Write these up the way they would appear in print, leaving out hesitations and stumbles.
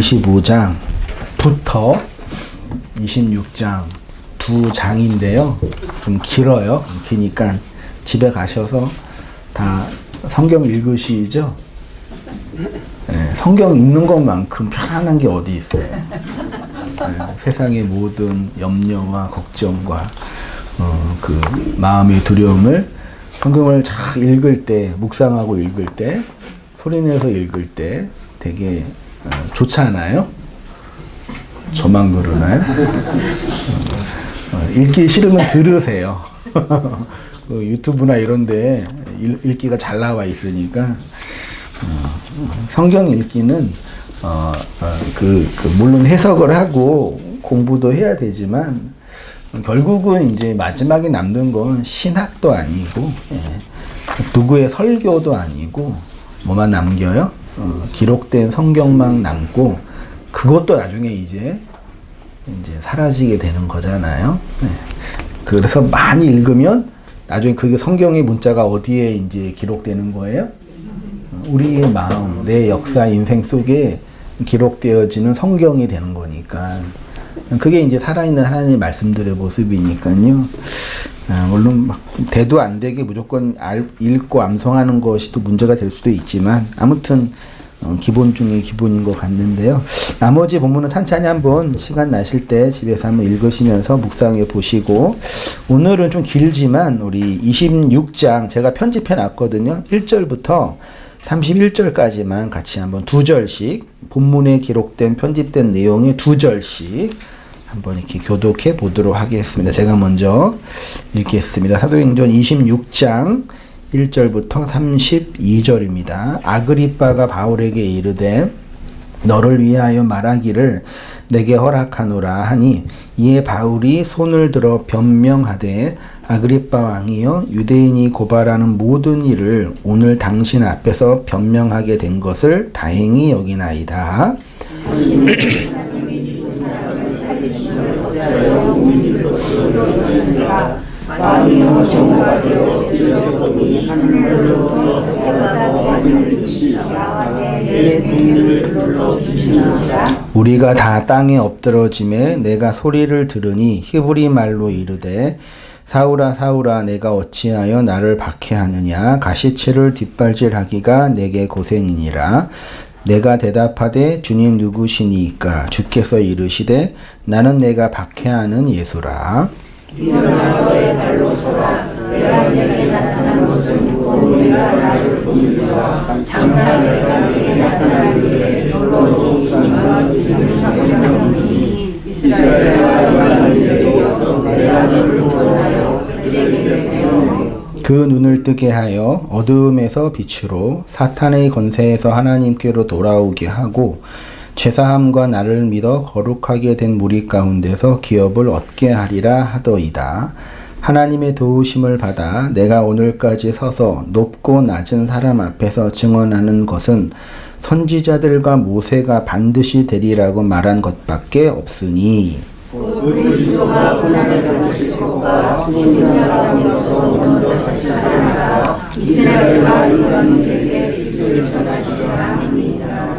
25장부터 26장 두 장인데요. 좀 길어요. 기니까 집에 가셔서 다 성경 읽으시죠. 네, 성경 읽는 것만큼 편안한 게 어디 있어요. 네, 세상의 모든 염려와 걱정과 그 마음의 두려움을 성경을 잘 읽을 때, 묵상하고 읽을 때, 소리내서 읽을 때 되게 좋잖아요. 저만 그러나요? 읽기 싫으면 들으세요. 유튜브나 이런데 읽기가 잘 나와 있으니까 성경 읽기는 물론 해석을 하고 공부도 해야 되지만 결국은 이제 마지막에 남는 건 신학도 아니고 누구의 설교도 아니고 뭐만 남겨요? 기록된 성경만 남고 그것도 나중에 이제 사라지게 되는 거잖아요. 그래서 많이 읽으면 나중에 그게 성경의 문자가 어디에 이제 기록되는 거예요? 우리의 마음, 내 역사, 인생 속에 기록되어지는 성경이 되는 거니까 그게 이제 살아있는 하나님의 말씀들의 모습이니까요. 물론 막 대도 안 되게 무조건 읽고 암송하는 것이 또 문제가 될 수도 있지만 아무튼 기본 중에 기본인 것 같는데요. 나머지 본문은 찬찬히 한번 시간 나실 때 집에서 한번 읽으시면서 묵상해 보시고, 오늘은 좀 길지만 우리 26장 제가 편집해 놨거든요. 1절부터 31절까지만 같이 한번 두 절씩 본문에 기록된 편집된 내용의 두 절씩 한번 이렇게 교독해 보도록 하겠습니다. 제가 먼저 읽겠습니다. 사도행전 26장 1절부터 32절입니다. 아그리빠가 바울에게 이르되 너를 위하여 말하기를 내게 허락하노라 하니, 이에 바울이 손을 들어 변명하되 아그리빠 왕이여, 유대인이 고발하는 모든 일을 오늘 당신 앞에서 변명하게 된 것을 다행히 여기나이다. 우리가 다 땅에 엎드러짐에 내가 소리를 들으니 히브리 말로 이르되 사울아 사울아 내가 어찌하여 나를 박해하느냐, 가시치를 뒷발질하기가 내게 고생이니라. 내가 대답하되 주님 누구시니까? 주께서 이르시되 나는 내가 박해하는 예수라. 일어나 너의 발로 서라. 내가 내게 나타난 것은 오늘이라 나를 보느니라. 장차 내가 내게 나타난 일에 놀러 오시면 지금 이스라엘과 이방인에게서 내가 너를 구원하여 그들에게 내어 그 눈을 뜨게 하여 어두움에서 빛으로, 사탄의 권세에서 하나님께로 돌아오게 하고, 죄사함과 나를 믿어 거룩하게 된 무리 가운데서 기업을 얻게 하리라 하더이다. 하나님의 도우심을 받아 내가 오늘까지 서서 높고 낮은 사람 앞에서 증언하는 것은 선지자들과 모세가 반드시 되리라고 말한 것밖에 없으니, 그리스도가 고난을 받으실 것과 죽은 자 가운데서 먼저 사살하사 이스라엘과 이방인에게 빛을 전하시리라 합니다.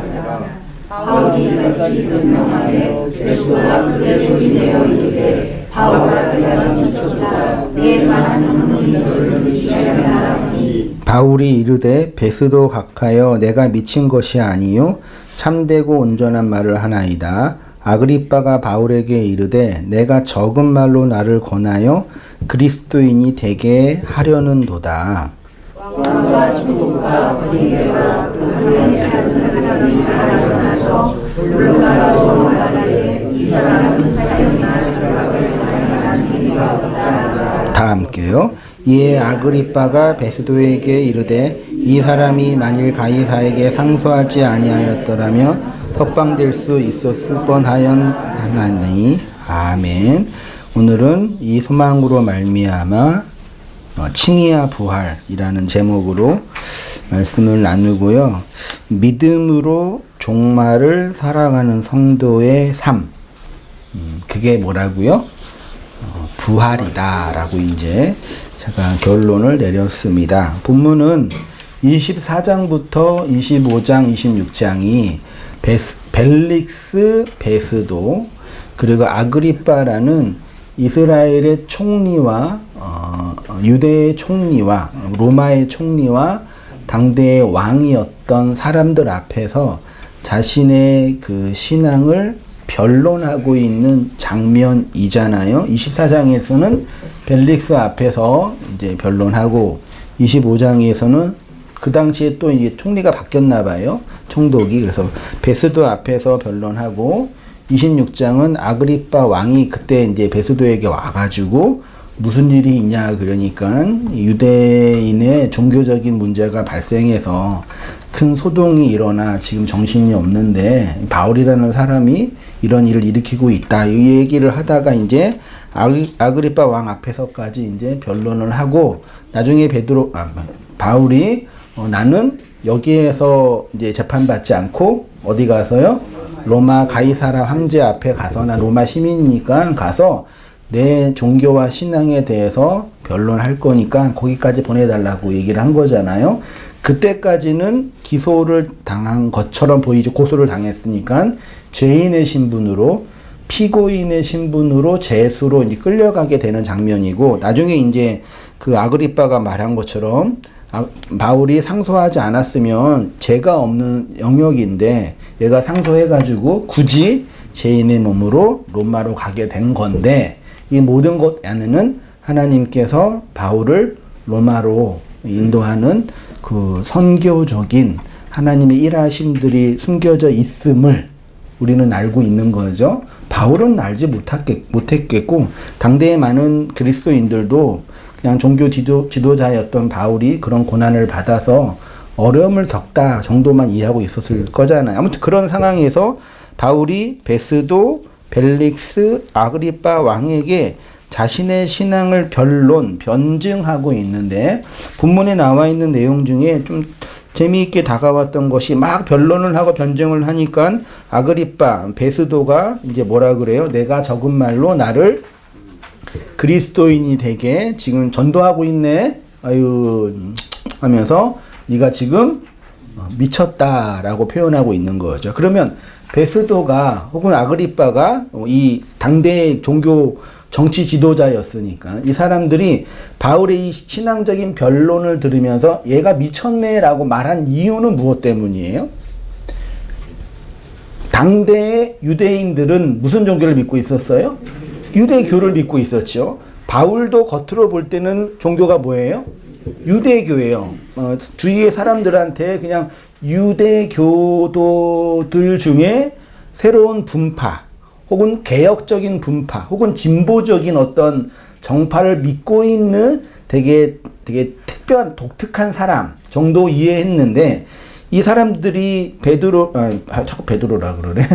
바울이 이같이 변명하되 베스도가 그의 소리내어 이르되 바울아 내가 미쳤다. 내 말하는 하나님이 너를 지시하라 하니, 바울이 이르되 베스도 각하여 내가 미친 것이 아니요 참되고 온전한 말을 하나이다. 아그리빠가 바울에게 이르되 내가 적은 말로 나를 권하여 그리스도인이 되게 하려는도다. 왕과 주국과 권위와 그 하나님의 한 사람이 나아가서 물러가서 말하되 이 사람은 사형이나 결박을 당할 만한 행위가 없다. 다 함께요. 이에 아그리빠가 베스도에게 이르되 이 사람이 만일 가이사에게 상소하지 아니하였더라면 석방될 수 있었을 뻔하였나니. 아멘. 오늘은 이 소망으로 말미암아 칭의와 부활이라는 제목으로 말씀을 나누고요. 믿음으로 종말을 살아가는 성도의 삶, 그게 뭐라고요? 부활이다라고 이제 제가 결론을 내렸습니다. 본문은 24장부터 25장, 26장이 벨릭스 베스도 그리고 아그리빠라는 이스라엘의 총리와 유대의 총리와 로마의 총리와 당대의 왕이었던 사람들 앞에서 자신의 그 신앙을 변론하고 있는 장면이잖아요. 24장에서는 벨릭스 앞에서 이제 변론하고 25장에서는 그 당시에 또 이제 총리가 바뀌었나 봐요. 총독이. 그래서 베스도 앞에서 변론하고 26장은 아그리빠 왕이 그때 이제 베스도에게 와가지고 무슨 일이 있냐 그러니까 유대인의 종교적인 문제가 발생해서 큰 소동이 일어나 지금 정신이 없는데 바울이라는 사람이 이런 일을 일으키고 있다. 이 얘기를 하다가 이제 아그리빠 왕 앞에서까지 이제 변론을 하고 나중에 바울이 나는 여기에서 이제 재판받지 않고 어디 가서요? 로마 가이사라 황제 앞에 가서 나 로마 시민이니까 가서 내 종교와 신앙에 대해서 변론할 거니까 거기까지 보내달라고 얘기를 한 거잖아요. 그때까지는 기소를 당한 것처럼 보이죠. 고소를 당했으니까 죄인의 신분으로 피고인의 신분으로 제수로 이제 끌려가게 되는 장면이고 나중에 이제 그 아그리빠가 말한 것처럼 바울이 상소하지 않았으면 죄가 없는 영역인데 얘가 상소해가지고 굳이 죄인의 몸으로 로마로 가게 된 건데 이 모든 것 안에는 하나님께서 바울을 로마로 인도하는 그 선교적인 하나님의 일하심들이 숨겨져 있음을 우리는 알고 있는 거죠. 바울은 알지 못했겠고 당대의 많은 그리스도인들도 그냥 종교 지도자였던 바울이 그런 고난을 받아서 어려움을 겪다 정도만 이해하고 있었을 거잖아요. 아무튼 그런 상황에서 바울이 베스도, 벨릭스, 아그리빠 왕에게 자신의 신앙을 변증하고 있는데 본문에 나와 있는 내용 중에 좀 재미있게 다가왔던 것이 막 변론을 하고 변증을 하니까 아그리빠, 베스도가 이제 뭐라 그래요? 내가 적은 말로 나를 그리스도인이 되게 지금 전도하고 있네. 아유 하면서 네가 지금 미쳤다라고 표현하고 있는 거죠. 그러면 베스도가 혹은 아그리빠가 이 당대의 종교 정치 지도자였으니까 이 사람들이 바울의 이 신앙적인 변론을 들으면서 얘가 미쳤네라고 말한 이유는 무엇 때문이에요? 당대의 유대인들은 무슨 종교를 믿고 있었어요? 유대교를 믿고 있었죠. 바울도 겉으로 볼 때는 종교가 뭐예요? 유대교예요. 주위의 사람들한테 그냥 유대교도들 중에 새로운 분파 혹은 개혁적인 분파 혹은 진보적인 어떤 정파를 믿고 있는 되게 특별한 독특한 사람 정도 이해했는데 이 사람들이 자꾸 베드로라 그러네.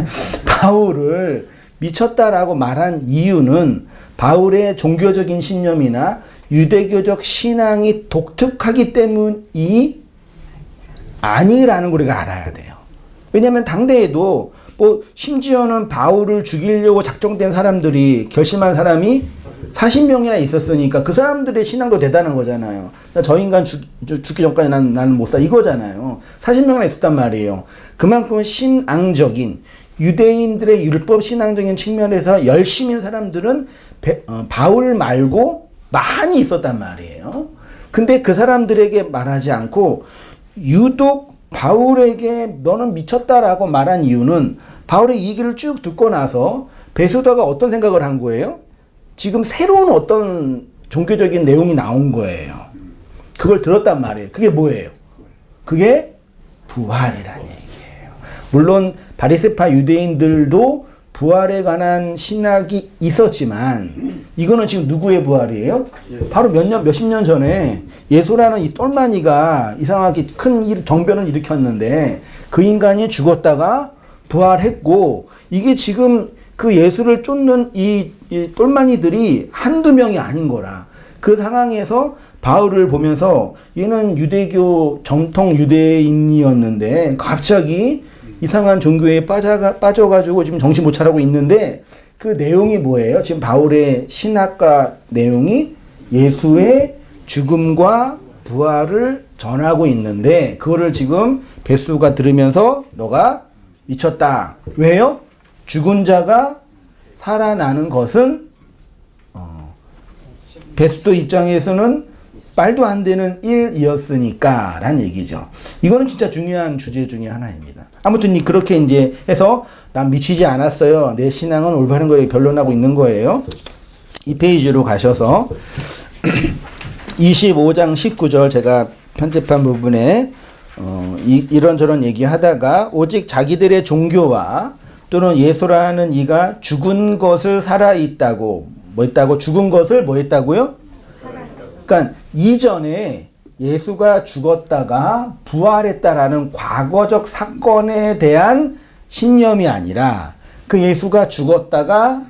바울을 미쳤다라고 말한 이유는 바울의 종교적인 신념이나 유대교적 신앙이 독특하기 때문이 아니라는 걸 우리가 알아야 돼요. 왜냐하면 당대에도 뭐 심지어는 바울을 죽이려고 작정된 사람들이 결심한 사람이 40명이나 있었으니까 그 사람들의 신앙도 대단한 거잖아요. 저 인간 죽기 전까지 나는 못 사 이거잖아요. 40명이나 있었단 말이에요. 그만큼 신앙적인 유대인들의 율법 신앙적인 측면에서 열심인 사람들은 바울 말고 많이 있었단 말이에요. 근데 그 사람들에게 말하지 않고 유독 바울에게 너는 미쳤다라고 말한 이유는 바울의 이 얘기를 쭉 듣고 나서 베스도가 어떤 생각을 한 거예요? 지금 새로운 어떤 종교적인 내용이 나온 거예요. 그걸 들었단 말이에요. 그게 뭐예요? 그게 부활이라는 얘기예요. 물론 바리새파 유대인들도 부활에 관한 신학이 있었지만 이거는 지금 누구의 부활이에요? 바로 몇십 년 전에 예수라는 이 똘마니가 이상하게 큰 정변을 일으켰는데 그 인간이 죽었다가 부활했고 이게 지금 그 예수를 쫓는 이 똘마니들이 한두 명이 아닌 거라. 그 상황에서 바울을 보면서 얘는 유대교 정통 유대인이었는데 갑자기 이상한 종교에 빠져가지고 지금 정신 못 차리고 있는데 그 내용이 뭐예요? 지금 바울의 신학과 내용이 예수의 죽음과 부활을 전하고 있는데 그거를 지금 베스도가 들으면서 너가 미쳤다. 왜요? 죽은 자가 살아나는 것은 베스도 입장에서는 말도 안 되는 일이었으니까 라는 얘기죠. 이거는 진짜 중요한 주제 중에 하나입니다. 아무튼 그렇게 이제 해서 난 미치지 않았어요. 내 신앙은 올바른 거에 변론하고 있는 거예요. 이 페이지로 가셔서 25장 19절 제가 편집한 부분에 이런저런 얘기하다가 오직 자기들의 종교와 또는 예수라는 이가 죽은 것을 살아있다고 뭐 했다고? 죽은 것을 뭐 했다고요? 그러니까 이전에 예수가 죽었다가 부활했다라는 과거적 사건에 대한 신념이 아니라 그 예수가 죽었다가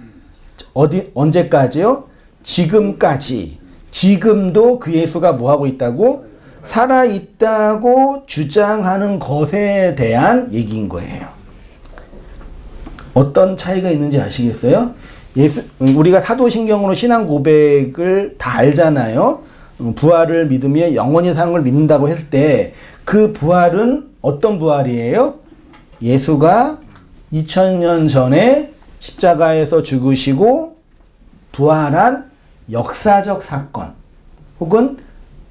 언제까지요? 지금까지. 지금도 그 예수가 뭐 하고 있다고? 살아있다고 주장하는 것에 대한 얘기인 거예요. 어떤 차이가 있는지 아시겠어요? 우리가 사도신경으로 신앙 고백을 다 알잖아요. 부활을 믿으며 영원히 사는 걸 믿는다고 했을 때 그 부활은 어떤 부활이에요? 예수가 2000년 전에 십자가에서 죽으시고 부활한 역사적 사건 혹은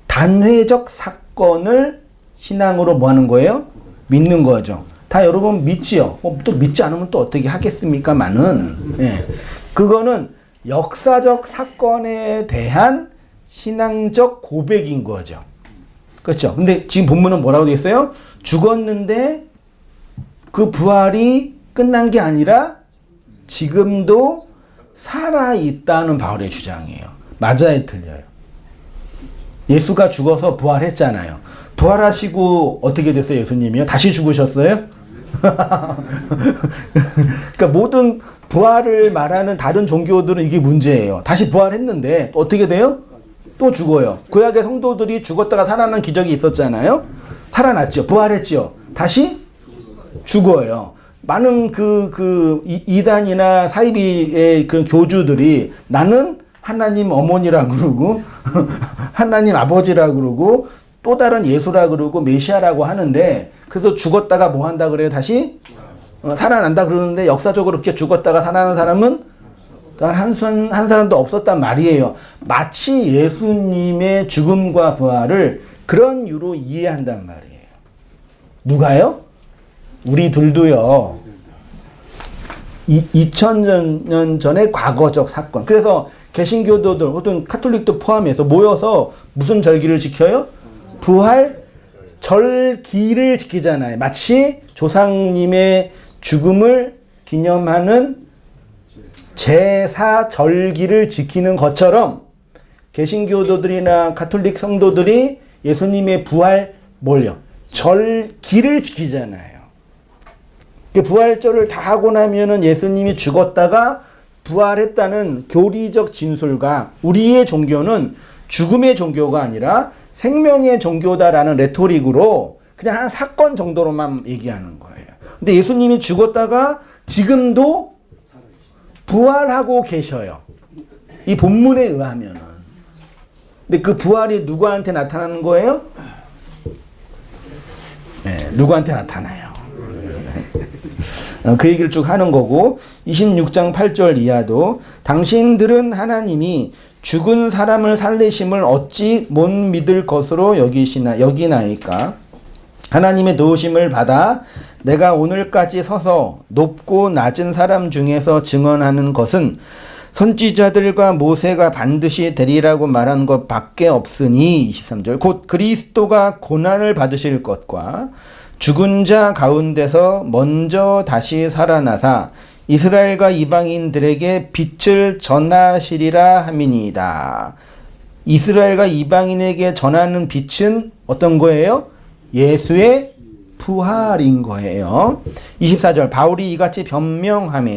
단회적 사건을 신앙으로 뭐 하는 거예요? 믿는 거죠. 다 여러분 믿지요? 또 믿지 않으면 또 어떻게 하겠습니까만은. 예. 그거는 역사적 사건에 대한 신앙적 고백인 거죠. 그렇죠? 근데 지금 본문은 뭐라고 되어 있어요? 죽었는데 그 부활이 끝난 게 아니라 지금도 살아있다는 바울의 주장이에요. 맞아요, 틀려요? 예수가 죽어서 부활했잖아요. 부활하시고 어떻게 됐어요, 예수님이요? 다시 죽으셨어요? 그러니까 모든 부활을 말하는 다른 종교들은 이게 문제예요. 다시 부활했는데 또 어떻게 돼요? 또 죽어요. 구약의 성도들이 죽었다가 살아난 기적이 있었잖아요. 살아났죠. 부활했죠. 다시 죽어요. 많은 이단이나 사이비의 그 교주들이 나는 하나님 어머니라 그러고 하나님 아버지라 그러고 또 다른 예수라 그러고 메시아라고 하는데 그래서 죽었다가 뭐 한다 그래요? 다시 살아난다 그러는데 역사적으로 그렇게 죽었다가 살아나는 사람은 한 사람도 없었단 말이에요. 마치 예수님의 죽음과 부활을 그런 이유로 이해한단 말이에요. 누가요? 우리 둘도요. 2000년 전의 과거적 사건. 그래서 개신교도들 혹은 카톨릭도 포함해서 모여서 무슨 절기를 지켜요? 부활 절기를 지키잖아요. 마치 조상님의 죽음을 기념하는 제사 절기를 지키는 것처럼 개신교도들이나 가톨릭 성도들이 예수님의 부활 뭘요? 절기를 지키잖아요. 그 부활절을 다 하고 나면은 예수님이 죽었다가 부활했다는 교리적 진술과 우리의 종교는 죽음의 종교가 아니라 생명의 종교다라는 레토릭으로 그냥 한 사건 정도로만 얘기하는 거예요. 근데 예수님이 죽었다가 지금도 부활하고 계셔요. 이 본문에 의하면은. 근데 그 부활이 누구한테 나타나는 거예요? 네, 누구한테 나타나요? 그 얘기를 쭉 하는 거고 26장 8절 이하도 당신들은 하나님이 죽은 사람을 살리심을 어찌 못 믿을 것으로 여기나이까? 하나님의 도우심을 받아 내가 오늘까지 서서 높고 낮은 사람 중에서 증언하는 것은 선지자들과 모세가 반드시 되리라고 말한 것 밖에 없으니 23절 곧 그리스도가 고난을 받으실 것과 죽은 자 가운데서 먼저 다시 살아나사 이스라엘과 이방인들에게 빛을 전하시리라 함이니이다. 이스라엘과 이방인에게 전하는 빛은 어떤 거예요? 예수의 부활인 거예요. 24절 바울이 이같이 변명하며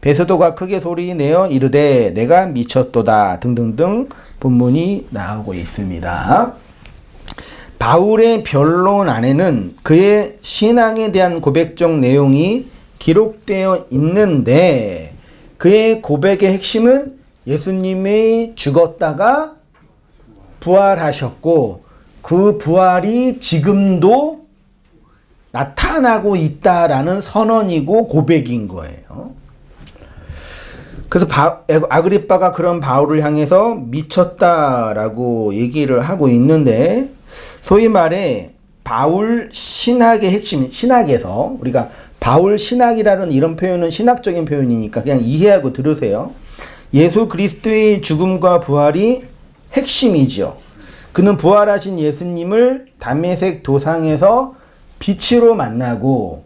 베스도가 크게 소리내어 이르되 내가 미쳤도다 등등등 본문이 나오고 있습니다. 바울의 변론 안에는 그의 신앙에 대한 고백적 내용이 기록되어 있는데 그의 고백의 핵심은 예수님이 죽었다가 부활하셨고 그 부활이 지금도 나타나고 있다라는 선언이고 고백인 거예요. 그래서 아그리빠가 그런 바울을 향해서 미쳤다라고 얘기를 하고 있는데, 소위 말해 바울 신학의 핵심, 신학에서 우리가 바울 신학이라는 이런 표현은 신학적인 표현이니까 그냥 이해하고 들으세요. 예수 그리스도의 죽음과 부활이 핵심이죠. 그는 부활하신 예수님을 다메섹 도상에서 빛으로 만나고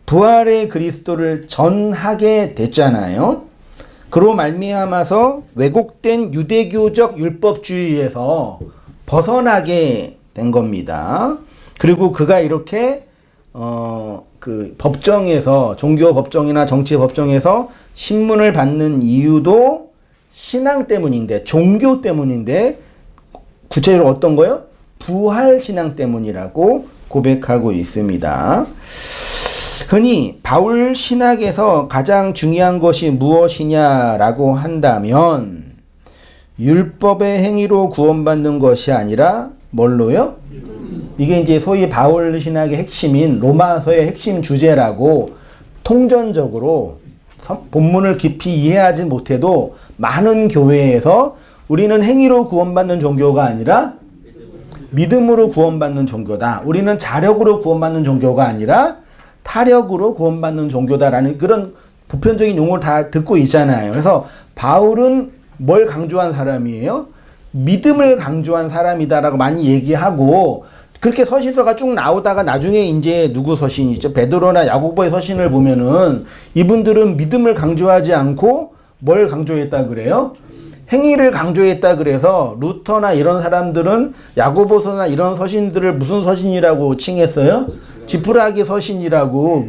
부활의 그리스도를 전하게 됐잖아요. 그로 말미암아서 왜곡된 유대교적 율법주의에서 벗어나게 된 겁니다. 그리고 그가 이렇게 그 법정에서, 종교 법정이나 정치 법정에서 신문을 받는 이유도 신앙 때문인데, 종교 때문인데, 구체적으로 어떤 거요? 부활 신앙 때문이라고 고백하고 있습니다. 흔히 바울 신학에서 가장 중요한 것이 무엇이냐라고 한다면 율법의 행위로 구원받는 것이 아니라 뭘로요? 이게 이제 소위 바울 신학의 핵심인 로마서의 핵심 주제라고 통전적으로 본문을 깊이 이해하지 못해도 많은 교회에서 우리는 행위로 구원받는 종교가 아니라 믿음으로 구원받는 종교다. 우리는 자력으로 구원받는 종교가 아니라 타력으로 구원받는 종교다라는 그런 보편적인 용어를 다 듣고 있잖아요. 그래서 바울은 뭘 강조한 사람이에요? 믿음을 강조한 사람이다라고 많이 얘기하고, 그렇게 서신서가 쭉 나오다가 나중에 이제 누구 서신이죠? 베드로나 야고보의 서신을 보면은 이분들은 믿음을 강조하지 않고 뭘 강조했다 그래요? 행위를 강조했다 그래서 루터나 이런 사람들은 야고보서나 이런 서신들을 무슨 서신이라고 칭했어요? 지푸라기 서신이라고.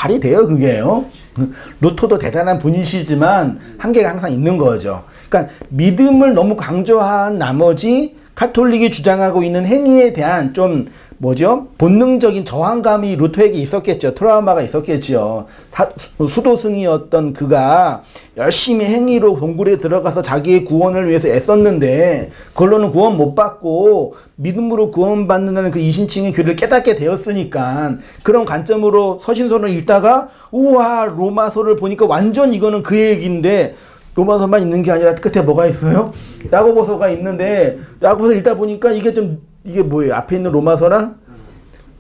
말이 돼요 그게요? 루터도 대단한 분이시지만 한계가 항상 있는 거죠. 그러니까 믿음을 너무 강조한 나머지 카톨릭이 주장하고 있는 행위에 대한 좀 본능적인 저항감이 루터에게 있었겠죠. 트라우마가 있었겠죠. 수도승이었던 그가 열심히 행위로 동굴에 들어가서 자기의 구원을 위해서 애썼는데 그걸로는 구원 못 받고 믿음으로 구원받는다는 그 이신칭의 교리를 깨닫게 되었으니까, 그런 관점으로 서신서를 읽다가 우와, 로마서를 보니까 완전 이거는 그 얘기인데 로마서만 있는 게 아니라 끝에 뭐가 있어요? 야고보서가 있는데 야고보서 읽다 보니까 이게 뭐예요? 앞에 있는 로마서랑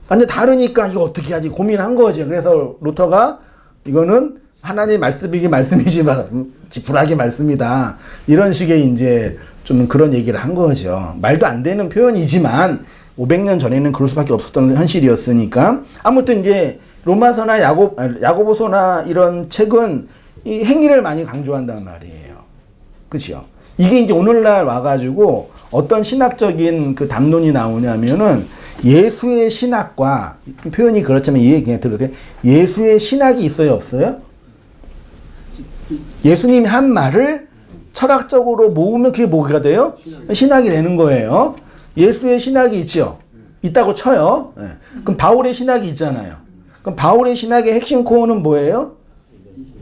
완전 다르니까 이거 어떻게 하지 고민한 거죠. 그래서 루터가 이거는 하나님의 말씀이긴 말씀이지만 지푸라기 말씀이다, 이런 식의 이제 좀 그런 얘기를 한 거죠. 말도 안 되는 표현이지만 500년 전에는 그럴 수밖에 없었던 현실이었으니까. 아무튼 이제 로마서나 야고보서나 이런 책은 이 행위를 많이 강조한단 말이에요. 그렇죠? 이게 이제 오늘날 와가지고 어떤 신학적인 그 담론이 나오냐면은 예수의 신학과, 표현이 그렇지만 이 얘기 그냥 들으세요. 예수의 신학이 있어요, 없어요? 예수님이 한 말을 철학적으로 모으면 그게 뭐가 돼요? 신학이 되는 거예요. 예수의 신학이 있죠? 있다고 쳐요. 네. 그럼 바울의 신학이 있잖아요. 그럼 바울의 신학의 핵심 코어는 뭐예요?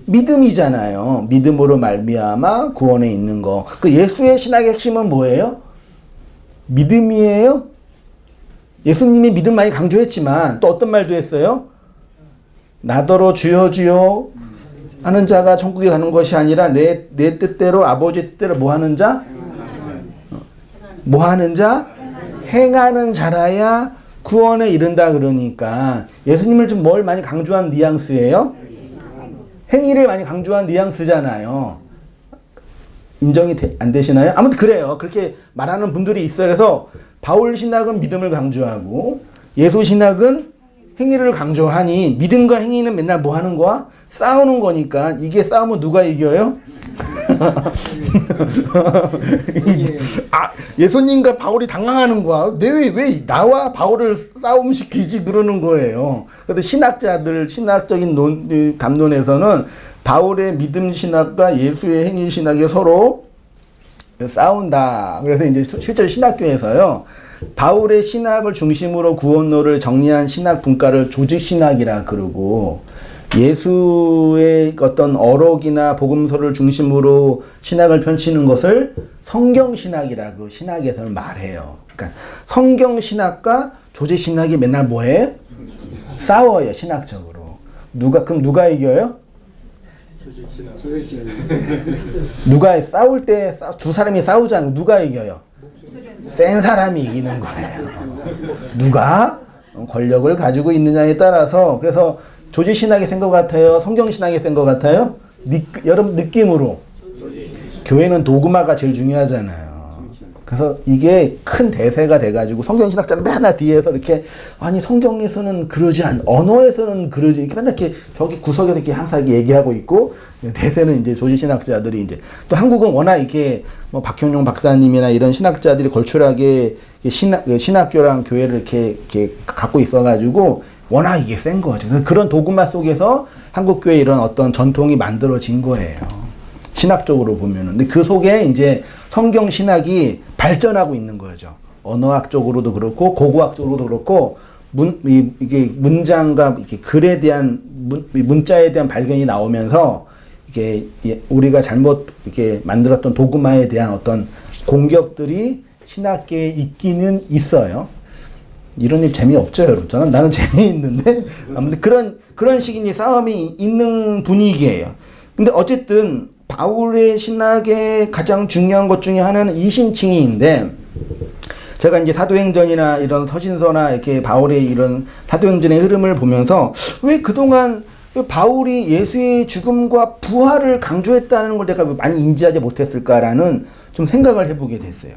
믿음이잖아요. 믿음으로 말미암아 구원에 있는 거. 그 예수의 신학의 핵심은 뭐예요? 믿음이에요? 예수님이 믿음 많이 강조했지만 또 어떤 말도 했어요? 나더러 주여 주여 하는 자가 천국에 가는 것이 아니라 내 뜻대로 아버지 뜻대로 뭐 하는 자? 뭐 하는 자? 행하는 자라야 구원에 이른다. 그러니까 예수님을 좀 뭘 많이 강조한 뉘앙스예요? 행위를 많이 강조한 뉘앙스잖아요. 인정이 안 되시나요? 아무튼 그래요. 그렇게 말하는 분들이 있어요. 그래서 바울 신학은 믿음을 강조하고 예수 신학은 행위를 강조하니, 믿음과 행위는 맨날 뭐 하는 거야? 싸우는 거니까. 이게 싸우면 누가 이겨요? 예수님과 바울이 당황하는 거야. 왜 나와 바울을 싸움 시키지? 그러는 거예요. 그래서 신학자들, 신학적인 담론에서는 바울의 믿음 신학과 예수의 행위 신학이 서로 싸운다. 그래서 이제 실제로 신학교에서요, 바울의 신학을 중심으로 구원론을 정리한 신학 분과를 조직 신학이라 그러고, 예수의 어떤 어록이나 복음서를 중심으로 신학을 펼치는 것을 성경신학이라고 신학에서는 말해요. 그러니까 성경신학과 조직신학이 맨날 뭐해? 싸워요, 신학적으로. 그럼 누가 이겨요? 누가 싸울 때 두 사람이 싸우잖아요. 누가 이겨요? 센 사람이 이기는 거예요. 누가 권력을 가지고 있느냐에 따라서. 그래서 조지신학이 센 것 같아요? 성경신학이 센 것 같아요? 여러분 느낌으로 교회는 도그마가 제일 중요하잖아요. 그래서 이게 큰 대세가 돼가지고 성경신학자는 맨날 뒤에서 이렇게 아니 성경에서는 그러지 언어에서는 그러지 이렇게 맨날 이렇게 저기 구석에서 이렇게 항상 이렇게 얘기하고 있고, 대세는 이제 조지신학자들이 이제 또 한국은 워낙 이렇게 뭐 박형용 박사님이나 이런 신학자들이 걸출하게 신학교랑 교회를 이렇게 갖고 있어가지고 워낙 이게 센 거죠. 그런 도그마 속에서 한국교회 이런 어떤 전통이 만들어진 거예요. 신학적으로 보면은. 근데 그 속에 이제 성경 신학이 발전하고 있는 거죠. 언어학 쪽으로도 그렇고 고고학 쪽으로도 그렇고 이게 문장과 이렇게 글에 대한 문자에 대한 발견이 나오면서 이게 우리가 잘못 이렇게 만들었던 도그마에 대한 어떤 공격들이 신학계에 있기는 있어요. 이런 일 재미없죠, 여러분. 나는 재미있는데 아무튼 그런 식의 싸움이 있는 분위기예요. 근데 어쨌든 바울의 신학의 가장 중요한 것 중에 하나는 이신칭의인데, 제가 이제 사도행전이나 이런 서신서나 이렇게 바울의 이런 사도행전의 흐름을 보면서 왜 그동안 바울이 예수의 죽음과 부활을 강조했다는 걸 내가 많이 인지하지 못했을까라는 좀 생각을 해보게 됐어요.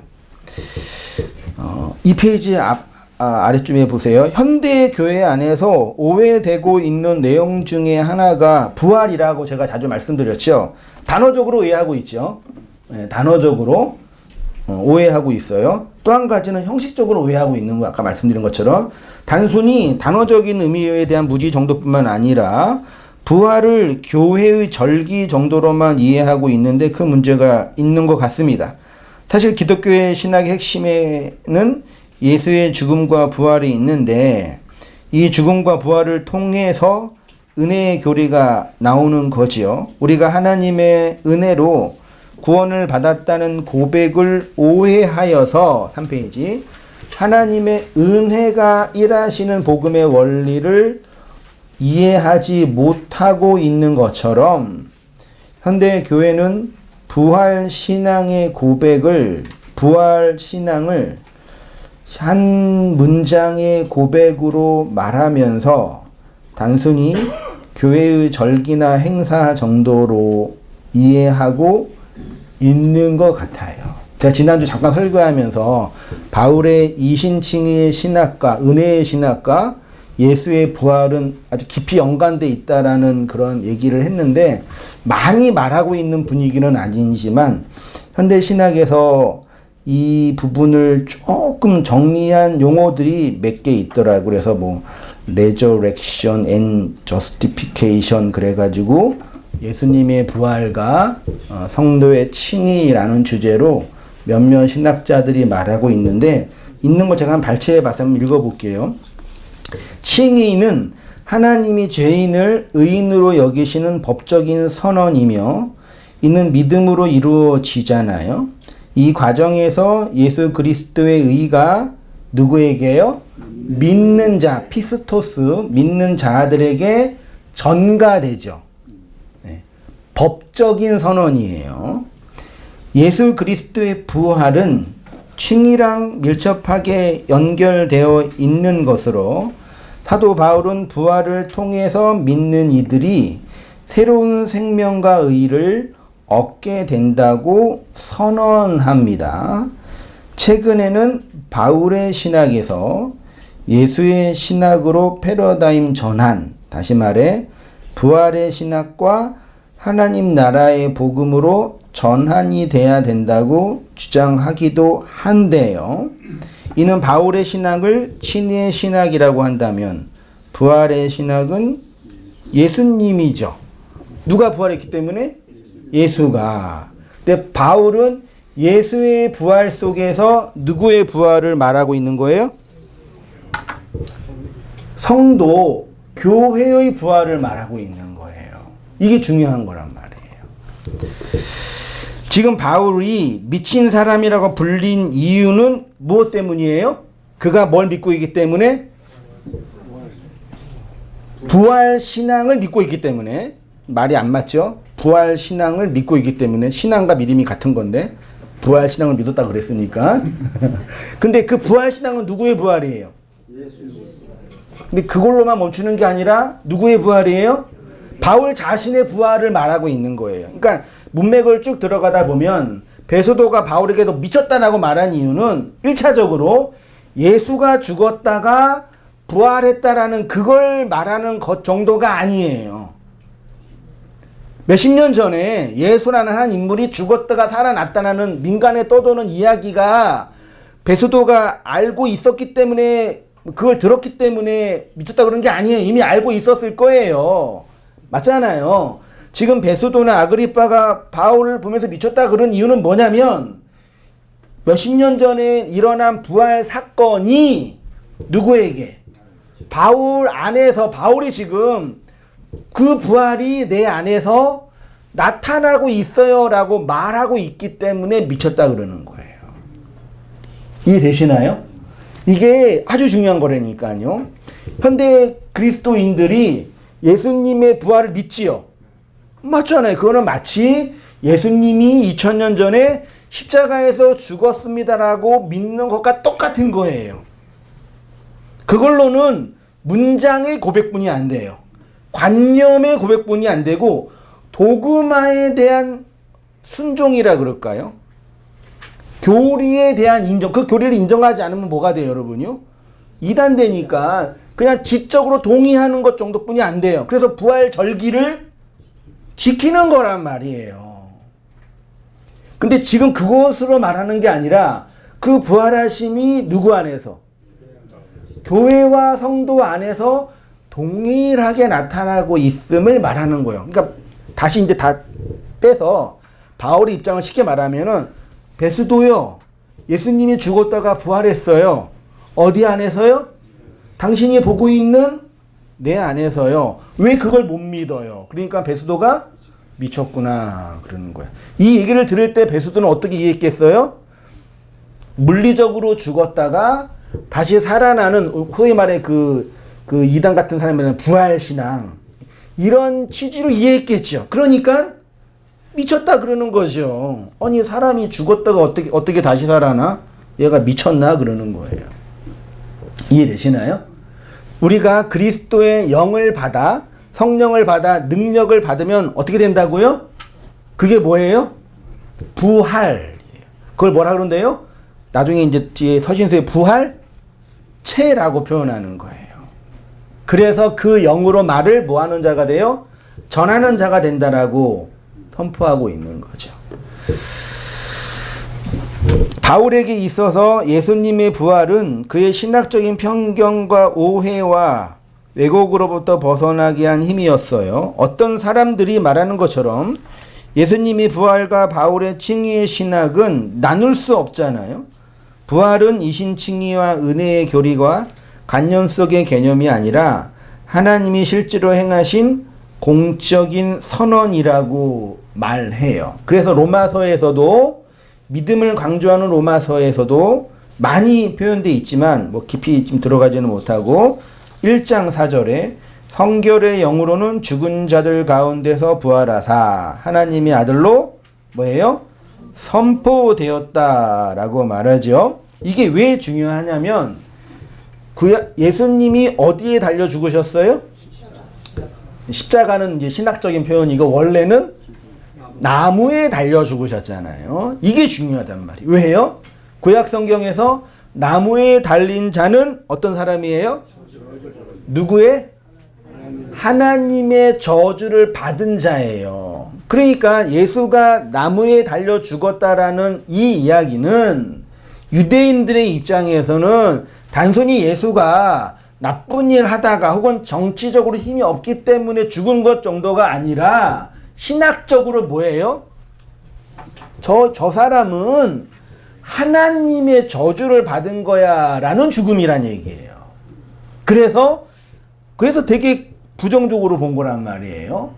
이 페이지 아래쯤에 보세요. 현대 교회 안에서 오해되고 있는 내용 중에 하나가 부활이라고 제가 자주 말씀드렸죠. 단어적으로 오해하고 있죠. 네, 단어적으로 오해하고 있어요. 또 한 가지는 형식적으로 오해하고 있는 거, 아까 말씀드린 것처럼 단순히 단어적인 의미에 대한 무지 정도뿐만 아니라 부활을 교회의 절기 정도로만 이해하고 있는데 그 문제가 있는 것 같습니다. 사실 기독교의 신학의 핵심에는 예수의 죽음과 부활이 있는데 이 죽음과 부활을 통해서 은혜의 교리가 나오는 거지요. 우리가 하나님의 은혜로 구원을 받았다는 고백을 오해하여서 3페이지 하나님의 은혜가 일하시는 복음의 원리를 이해하지 못하고 있는 것처럼 현대 교회는 부활 신앙의 고백을 부활 신앙을 한 문장의 고백으로 말하면서 단순히 교회의 절기나 행사 정도로 이해하고 있는 것 같아요. 제가 지난주 잠깐 설교하면서 바울의 이신칭의 신학과 은혜의 신학과 예수의 부활은 아주 깊이 연관되어 있다라는 그런 얘기를 했는데 많이 말하고 있는 분위기는 아니지만 현대 신학에서 이 부분을 조금 정리한 용어들이 몇 개 있더라고요. 그래서 뭐 resurrection and justification 그래가지고 예수님의 부활과 성도의 칭의라는 주제로 몇몇 신학자들이 말하고 있는데 있는 걸 제가 한번 발췌해 봐서 한번 읽어볼게요. 칭의는 하나님이 죄인을 의인으로 여기시는 법적인 선언이며 이는 믿음으로 이루어지잖아요. 이 과정에서 예수 그리스도의 의가 누구에게요? 믿는 자, 피스토스, 믿는 자들에게 전가되죠. 네. 법적인 선언이에요. 예수 그리스도의 부활은 칭의랑 밀접하게 연결되어 있는 것으로 사도 바울은 부활을 통해서 믿는 이들이 새로운 생명과 의를 얻게 된다고 선언합니다. 최근에는 바울의 신학에서 예수의 신학으로 패러다임 전환, 다시 말해 부활의 신학과 하나님 나라의 복음으로 전환이 돼야 된다고 주장하기도 한데요. 이는 바울의 신학을 친의 신학이라고 한다면 부활의 신학은 예수님이죠. 누가 부활했기 때문에? 예수가. 근데 바울은 예수의 부활 속에서 누구의 부활을 말하고 있는 거예요? 성도, 교회의 부활을 말하고 있는 거예요. 이게 중요한 거란 말이에요. 지금 바울이 미친 사람이라고 불린 이유는 무엇 때문이에요? 그가 뭘 믿고 있기 때문에? 부활 신앙을 믿고 있기 때문에. 말이 안 맞죠? 부활 신앙을 믿고 있기 때문에. 신앙과 믿음이 같은 건데 부활 신앙을 믿었다 그랬으니까. 근데 그 부활 신앙은 누구의 부활이에요? 근데 그걸로만 멈추는 게 아니라 누구의 부활이에요? 바울 자신의 부활을 말하고 있는 거예요. 그러니까 문맥을 쭉 들어가다 보면 베소도가 바울에게도 미쳤다라고 말한 이유는 1차적으로 예수가 죽었다가 부활했다라는 그걸 말하는 것 정도가 아니에요. 몇십 년 전에 예수라는 한 인물이 죽었다가 살아났다는 민간에 떠도는 이야기가 베소도가 알고 있었기 때문에, 그걸 들었기 때문에 미쳤다 그런 게 아니에요. 이미 알고 있었을 거예요. 맞잖아요. 지금 베소도나 아그리빠가 바울을 보면서 미쳤다 그런 이유는 뭐냐면 몇십 년 전에 일어난 부활 사건이 누구에게? 바울 안에서, 바울이 지금 그 부활이 내 안에서 나타나고 있어요 라고 말하고 있기 때문에 미쳤다 그러는 거예요. 이해되시나요? 이게 아주 중요한 거라니까요. 현대 그리스도인들이 예수님의 부활을 믿지요. 맞잖아요. 그거는 마치 예수님이 2000년 전에 십자가에서 죽었습니다라고 믿는 것과 똑같은 거예요. 그걸로는 문장의 고백뿐이 안 돼요. 관념의 고백뿐이 안 되고 도그마에 대한 순종이라 그럴까요? 교리에 대한 인정. 그 교리를 인정하지 않으면 뭐가 돼요, 여러분요? 이단되니까 그냥 지적으로 동의하는 것 정도뿐이 안 돼요. 그래서 부활 절기를 지키는 거란 말이에요. 근데 지금 그것으로 말하는 게 아니라 그 부활하심이 누구 안에서? 교회와 성도 안에서 동일하게 나타나고 있음을 말하는 거예요. 그러니까 다시 이제 다 빼서 바울의 입장을 쉽게 말하면은 베스도요, 예수님이 죽었다가 부활했어요. 어디 안에서요? 당신이 보고 있는 내 안에서요. 왜 그걸 못 믿어요? 그러니까 베스도가 미쳤구나 그러는 거야. 이 얘기를 들을 때 베스도는 어떻게 이해했겠어요? 물리적으로 죽었다가 다시 살아나는, 소위 말해 그 이단 같은 사람들은 부활신앙, 이런 취지로 이해했겠죠. 그러니까 미쳤다 그러는 거죠. 아니 사람이 죽었다가 어떻게 다시 살아나? 얘가 미쳤나 그러는 거예요. 이해되시나요? 우리가 그리스도의 영을 받아, 성령을 받아, 능력을 받으면 어떻게 된다고요? 그게 뭐예요? 부활. 그걸 뭐라 그런대요? 나중에 이제 뒤에 서신서에 부활체라고 표현하는 거예요. 그래서 그 영으로 말을 뭐하는 자가 돼요? 전하는 자가 된다라고 선포하고 있는 거죠. 바울에게 있어서 예수님의 부활은 그의 신학적인 편견과 오해와 왜곡으로부터 벗어나게 한 힘이었어요. 어떤 사람들이 말하는 것처럼 예수님의 부활과 바울의 칭의의 신학은 나눌 수 없잖아요. 부활은 이신칭의와 은혜의 교리와 관념 속의 개념이 아니라 하나님이 실제로 행하신 공적인 선언이라고 말해요. 그래서 로마서에서도, 믿음을 강조하는 로마서에서도 많이 표현되어 있지만 뭐 깊이 좀 들어가지는 못하고 1장 4절에 성결의 영으로는 죽은 자들 가운데서 부활하사 하나님의 아들로 뭐예요? 선포되었다라고 말하죠. 이게 왜 중요하냐면 예수님이 어디에 달려 죽으셨어요? 십자가는 이제 신학적인 표현이고 원래는 나무에 달려 죽으셨잖아요. 이게 중요하단 말이에요. 왜요? 구약 성경에서 나무에 달린 자는 어떤 사람이에요? 누구의? 하나님의 저주를 받은 자예요. 그러니까 예수가 나무에 달려 죽었다라는 이 이야기는 유대인들의 입장에서는 단순히 예수가 나쁜 일 하다가 혹은 정치적으로 힘이 없기 때문에 죽은 것 정도가 아니라 신학적으로 뭐예요? 저 사람은 하나님의 저주를 받은 거야 라는 죽음이란 얘기예요. 그래서 되게 부정적으로 본 거란 말이에요.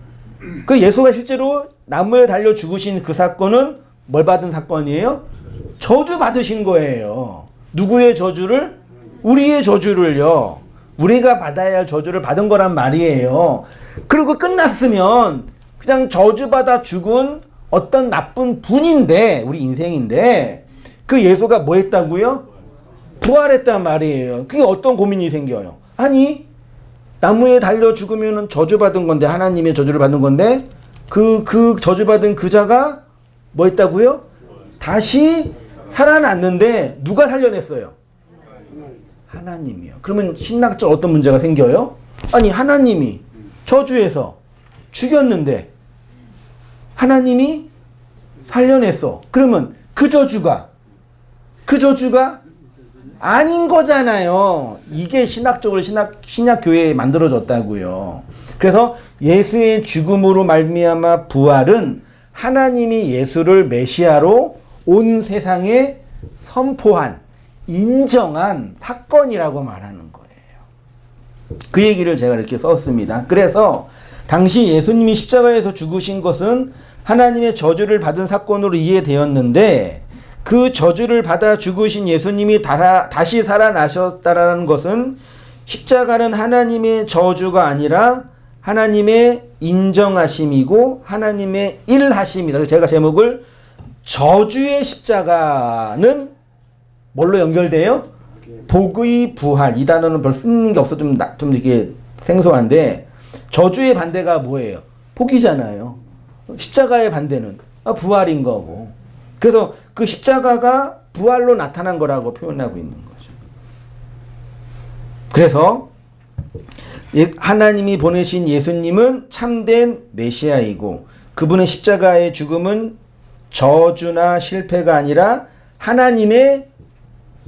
그 예수가 실제로 나무에 달려 죽으신 그 사건은 뭘 받은 사건이에요? 저주 받으신 거예요. 누구의 저주를? 우리의 저주를요. 우리가 받아야 할 저주를 받은 거란 말이에요. 그리고 끝났으면 그냥 저주받아 죽은 어떤 나쁜 분인데, 우리 인생인데, 그 예수가 뭐 했다고요? 부활했단 말이에요. 그게 어떤 고민이 생겨요? 아니, 나무에 달려 죽으면 저주받은 건데, 하나님의 저주를 받는 건데, 그 저주받은 그 자가 뭐 했다고요? 다시 살아났는데, 누가 살려냈어요? 하나님이요. 그러면 신학적 어떤 문제가 생겨요? 아니, 하나님이 저주해서 죽였는데, 하나님이 살려냈어. 그러면 그 저주가 아닌 거잖아요. 이게 신학적으로 신약교회에 만들어졌다고요. 그래서 예수의 죽음으로 말미암아 부활은 하나님이 예수를 메시아로 온 세상에 선포한, 인정한 사건이라고 말하는 거예요. 그 얘기를 제가 이렇게 썼습니다. 그래서 당시 예수님이 십자가에서 죽으신 것은 하나님의 저주를 받은 사건으로 이해되었는데, 그 저주를 받아 죽으신 예수님이 다시 살아나셨다라는 것은 십자가는 하나님의 저주가 아니라 하나님의 인정하심이고 하나님의 일하심이다. 제가 제목을 저주의 십자가는 뭘로 연결돼요? 복의 부활. 이 단어는 별 쓰는 게 없어 좀 이게 생소한데, 저주의 반대가 뭐예요? 복이잖아요. 십자가의 반대는 부활인 거고. 그래서 그 십자가가 부활로 나타난 거라고 표현하고 있는 거죠. 그래서 하나님이 보내신 예수님은 참된 메시아이고, 그분의 십자가의 죽음은 저주나 실패가 아니라 하나님의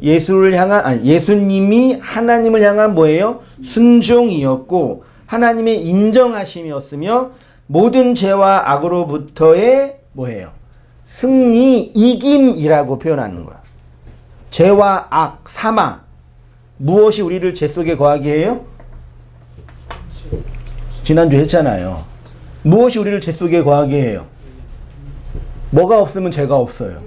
예수님이 하나님을 향한 뭐예요? 순종이었고 하나님의 인정하심이었으며, 모든 죄와 악으로부터의 뭐예요? 승리, 이김이라고 표현하는 거야. 죄와 악, 사망. 무엇이 우리를 죄 속에 거하게 해요? 지난주 했잖아요. 무엇이 우리를 죄 속에 거하게 해요? 뭐가 없으면 죄가 없어요.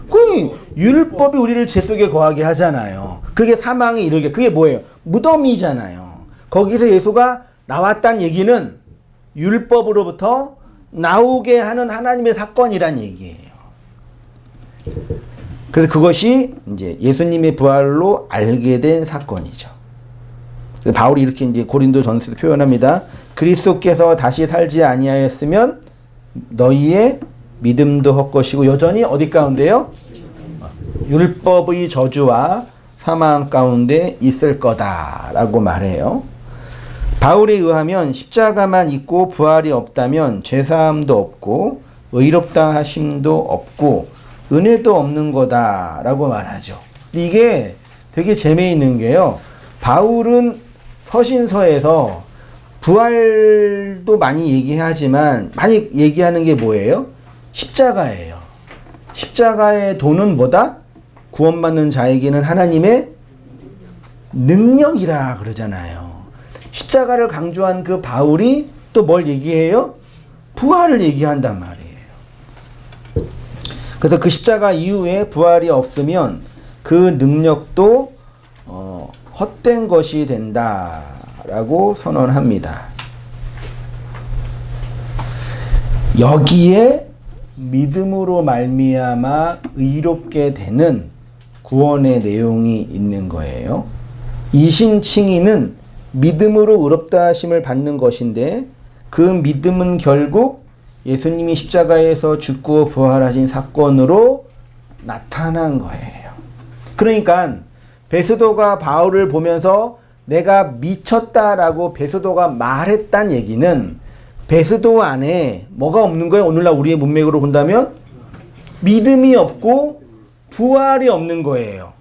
그 율법이 우리를 죄 속에 거하게 하잖아요. 그게 사망에 이르게. 그게 뭐예요? 무덤이잖아요. 거기서 예수가 나왔다는 얘기는 율법으로부터 나오게 하는 하나님의 사건이란 얘기예요. 그래서 그것이 이제 예수님의 부활로 알게 된 사건이죠. 바울이 이렇게 이제 고린도전서에서 표현합니다. 그리스도께서 다시 살지 아니하였으면 너희의 믿음도 헛것이고 여전히 어디 가운데요? 율법의 저주와 사망 가운데 있을 거다라고 말해요. 바울에 의하면 십자가만 있고 부활이 없다면 죄사함도 없고 의롭다 하심도 없고 은혜도 없는 거다라고 말하죠. 이게 되게 재미있는 게요. 바울은 서신서에서 부활도 많이 얘기하지만 많이 얘기하는 게 뭐예요? 십자가예요. 십자가의 도는 뭐다? 구원받는 자에게는 하나님의 능력이라 그러잖아요. 십자가를 강조한 그 바울이 또 뭘 얘기해요? 부활을 얘기한단 말이에요. 그래서 그 십자가 이후에 부활이 없으면 그 능력도 헛된 것이 된다라고 선언합니다. 여기에 믿음으로 말미암아 의롭게 되는 구원의 내용이 있는 거예요. 이신칭의는 믿음으로 의롭다 하심을 받는 것인데, 그 믿음은 결국 예수님이 십자가에서 죽고 부활하신 사건으로 나타난 거예요. 그러니까 베스도가 바울을 보면서 내가 미쳤다라고 베스도가 말했단 얘기는 베스도 안에 뭐가 없는 거예요? 오늘날 우리의 문맥으로 본다면 믿음이 없고 부활이 없는 거예요.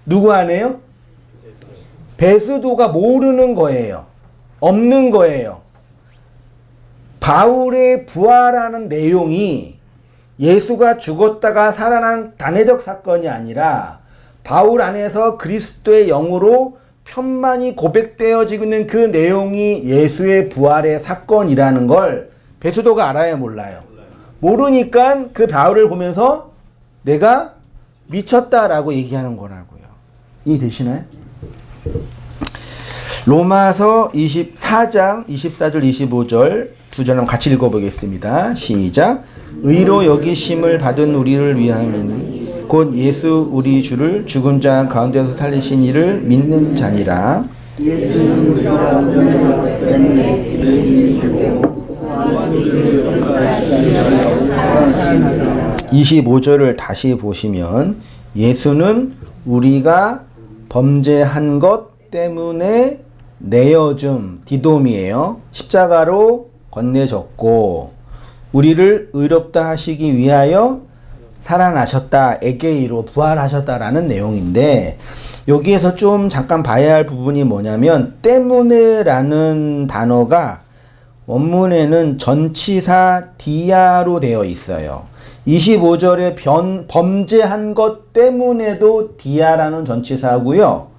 누구 안에요? 베스도가 모르는 거예요. 없는 거예요. 바울의 부활하는 내용이 예수가 죽었다가 살아난 단회적 사건이 아니라 바울 안에서 그리스도의 영으로 편만이 고백되어지고 있는 그 내용이 예수의 부활의 사건이라는 걸 베스도가 알아야 몰라요. 모르니까 그 바울을 보면서 내가 미쳤다라고 얘기하는 거라고요. 이해되시나요? 로마서 24장 24절 25절 두 절 한번 같이 읽어보겠습니다. 시작. 의로 여기심을 받은 우리를 위함이니 곧 예수 우리 주를 죽은 자 가운데서 살리신 이를 믿는 자니라. 25절을 다시 보시면 예수는 우리가 범죄한 것 때문에 내어줌 디돔이에요. 십자가로 건네졌고 우리를 의롭다 하시기 위하여 살아나셨다. 에게이로 부활하셨다라는 내용인데 여기에서 좀 잠깐 봐야 할 부분이 뭐냐면 때문에 라는 단어가 원문에는 전치사 디아로 되어 있어요. 25절에 범죄한 것 때문에도 디아라는 전치사고요.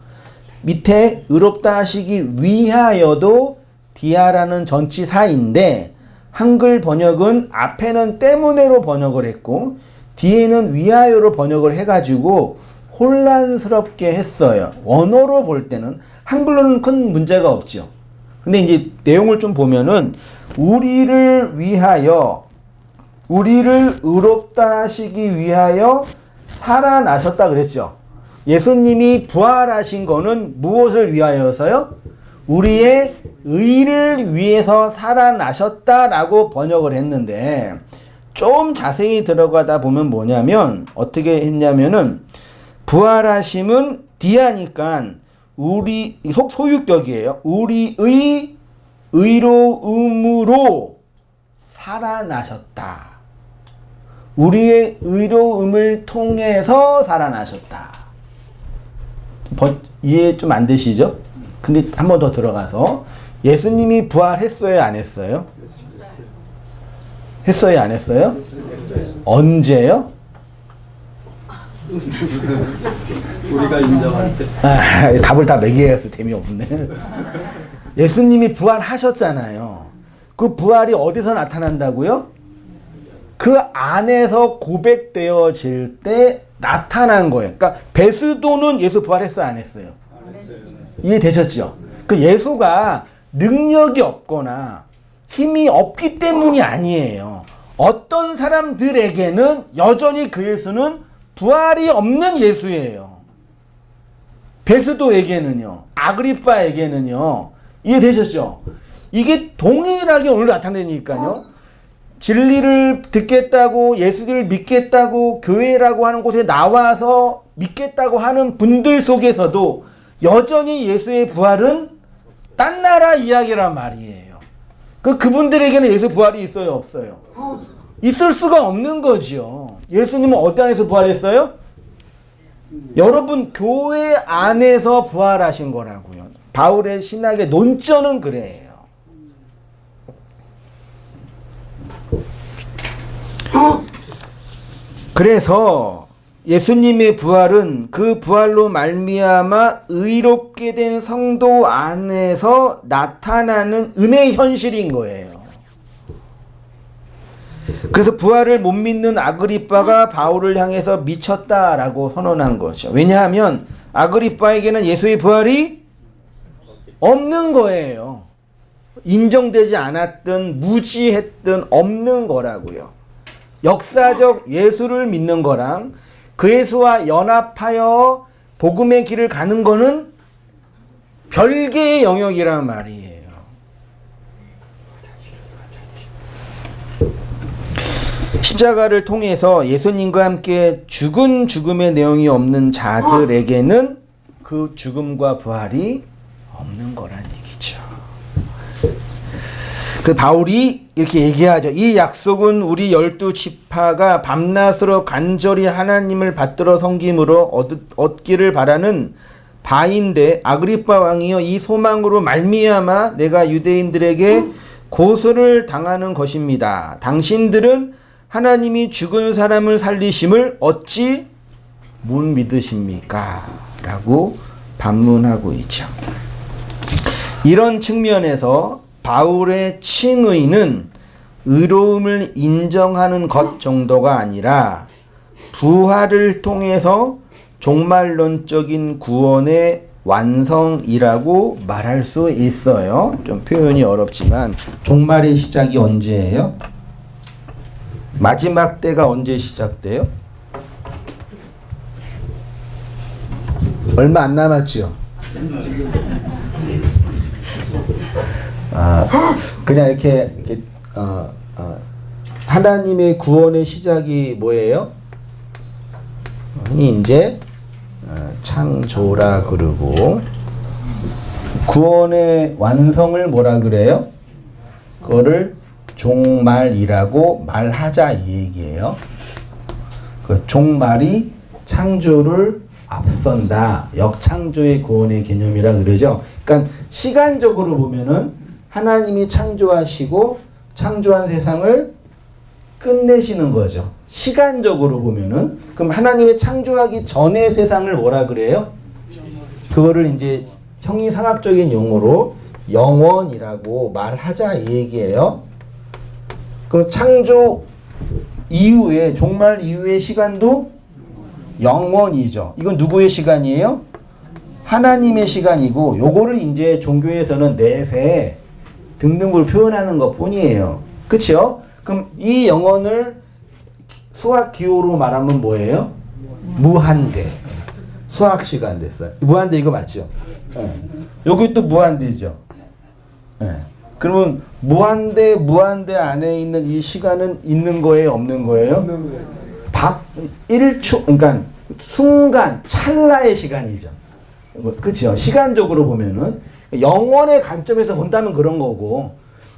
밑에 의롭다 하시기 위하여도 디아라는 전치사인데 한글 번역은 앞에는 때문에로 번역을 했고 뒤에는 위하여로 번역을 해가지고 혼란스럽게 했어요. 원어로 볼 때는 한글로는 큰 문제가 없죠. 근데 이제 내용을 좀 보면은 우리를 위하여 우리를 의롭다 하시기 위하여 살아나셨다 그랬죠. 예수님이 부활하신 거는 무엇을 위하여서요? 우리의 의를 위해서 살아나셨다라고 번역을 했는데 좀 자세히 들어가다 보면 뭐냐면 어떻게 했냐면은 부활하심은 디아니까 우리 소유격이에요. 우리의 의로움으로 살아나셨다. 우리의 의로움을 통해서 살아나셨다. 이해 좀 안 되시죠? 근데 한 번 더 들어가서 예수님이 부활했어요? 안 했어요? 했어요? 안 했어요? 언제요? 우리가 인정할 때. 답을 다 매기해서 재미없네. 예수님이 부활하셨잖아요. 그 부활이 어디서 나타난다고요? 그 안에서 고백되어질 때 나타난 거예요. 그러니까 베스도는 예수 부활했어요? 안 했어요? 이해되셨죠? 그 예수가 능력이 없거나 힘이 없기 때문이 아니에요. 어떤 사람들에게는 여전히 그 예수는 부활이 없는 예수예요. 베스도에게는요. 아그리빠에게는요. 이해되셨죠? 이게 동일하게 오늘 나타내니까요. 진리를 듣겠다고 예수를 믿겠다고 교회라고 하는 곳에 나와서 믿겠다고 하는 분들 속에서도 여전히 예수의 부활은 딴 나라 이야기란 말이에요. 그분들에게는 예수 부활이 있어요? 없어요? 있을 수가 없는 거죠. 예수님은 어디 안에서 부활했어요? 여러분 교회 안에서 부활하신 거라고요. 바울의 신학의 논점은 그래요. 그래서 예수님의 부활은 그 부활로 말미암아 의롭게 된 성도 안에서 나타나는 은혜의 현실인 거예요. 그래서 부활을 못 믿는 아그리빠가 바울을 향해서 미쳤다라고 선언한 거죠. 왜냐하면 아그리빠에게는 예수의 부활이 없는 거예요. 인정되지 않았든 무지했든 없는 거라고요. 역사적 예수를 믿는 거랑 그 예수와 연합하여 복음의 길을 가는 거는 별개의 영역이란 말이에요. 십자가를 통해서 예수님과 함께 죽은 죽음의 내용이 없는 자들에게는 그 죽음과 부활이 없는 거란 얘기죠. 그 바울이 이렇게 얘기하죠. 이 약속은 우리 12지파가 밤낮으로 간절히 하나님을 받들어 섬김으로 얻기를 바라는 바인데 아그리빠 왕이여 이 소망으로 말미암아 내가 유대인들에게 고소를 당하는 것입니다. 당신들은 하나님이 죽은 사람을 살리심을 어찌 못 믿으십니까? 라고 반문하고 있죠. 이런 측면에서 바울의 칭의는 의로움을 인정하는 것 정도가 아니라 부활을 통해서 종말론적인 구원의 완성이라고 말할 수 있어요. 좀 표현이 어렵지만 종말의 시작이 언제예요? 마지막 때가 언제 시작돼요? 얼마 안 남았죠? 그냥 이렇게 하나님의 구원의 시작이 뭐예요? 흔히 이제 창조라 그러고, 구원의 완성을 뭐라 그래요? 그거를 종말이라고 말하자 이 얘기예요. 그 종말이 창조를 앞선다. 역창조의 구원의 개념이라 그러죠. 그러니까 시간적으로 보면은 하나님이 창조하시고 창조한 세상을 끝내시는 거죠. 시간적으로 보면은. 그럼 하나님이 창조하기 전의 세상을 뭐라 그래요? 그거를 이제 형이상학적인 용어로 영원이라고 말하자 이 얘기예요. 그럼 창조 이후에, 종말 이후의 시간도 영원이죠. 이건 누구의 시간이에요? 하나님의 시간이고, 요거를 이제 종교에서는 내세 등등을 표현하는 것 뿐이에요. 그쵸? 그럼 이 영혼을 수학 기호로 말하면 뭐예요? 무한대. 수학 시간 됐어요. 무한대 이거 맞죠? 네. 여기 또 무한대죠. 네. 그러면 무한대 안에 있는 이 시간은 있는 거예요? 없는 거예요? 1초, 그러니까 순간, 찰나의 시간이죠. 그쵸? 시간적으로 보면은. 영원의 관점에서 본다면 그런 거고.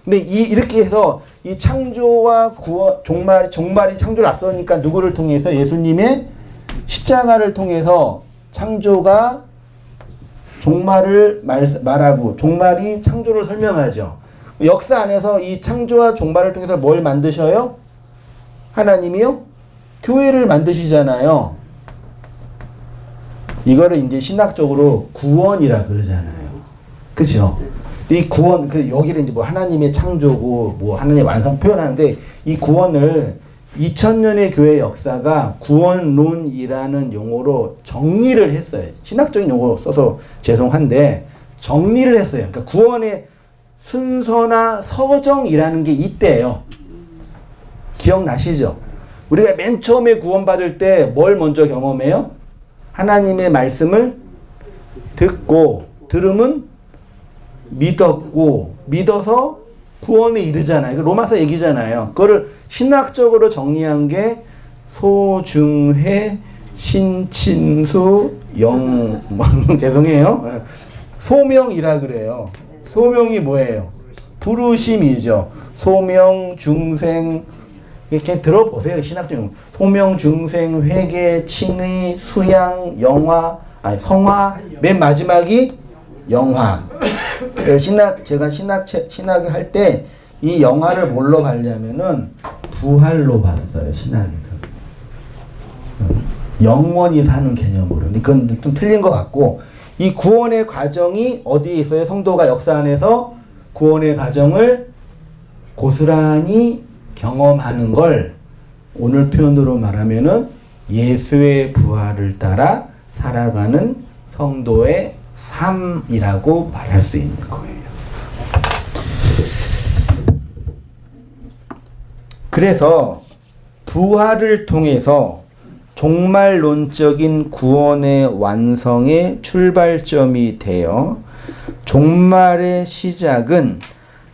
근데 이렇게 해서 이 창조와 구원, 종말이 창조를 앞서니까 누구를 통해서? 예수님의 십자가를 통해서 창조가 종말을 말하고, 종말이 창조를 설명하죠. 역사 안에서 이 창조와 종말을 통해서 뭘 만드셔요? 하나님이요? 교회를 만드시잖아요. 이거를 이제 신학적으로 구원이라 그러잖아요. 그죠? 이 구원, 여기를 이제 뭐 하나님의 창조고, 뭐 하나님의 완성 표현하는데, 이 구원을 2000년의 교회 역사가 구원론이라는 용어로 정리를 했어요. 신학적인 용어로 써서 죄송한데, 정리를 했어요. 그러니까 구원의 순서나 서정이라는 게 이때예요. 기억나시죠? 우리가 맨 처음에 구원받을 때 뭘 먼저 경험해요? 하나님의 말씀을 듣고, 들으면 믿었고, 믿어서 구원에 이르잖아요. 로마서 얘기잖아요. 그거를 신학적으로 정리한 게 소중회, 신친수, 죄송해요. 소명이라 그래요. 소명이 뭐예요? 부르심이죠. 소명, 중생, 이렇게 들어보세요. 신학적 소명, 중생, 회개, 칭의, 수양, 영화, 성화, 맨 마지막이 영화. 제가 신학을 할 때 이 영화를 뭘로 봤냐면은 부활로 봤어요. 신학에서. 영원히 사는 개념으로. 그건 좀 틀린 것 같고, 이 구원의 과정이 어디에 있어요? 성도가 역사 안에서 구원의 과정을 고스란히 경험하는 걸 오늘 표현으로 말하면은 예수의 부활을 따라 살아가는 성도의 삶이라고 말할 수 있는 거예요. 그래서 부활을 통해서 종말론적인 구원의 완성의 출발점이 되어 종말의 시작은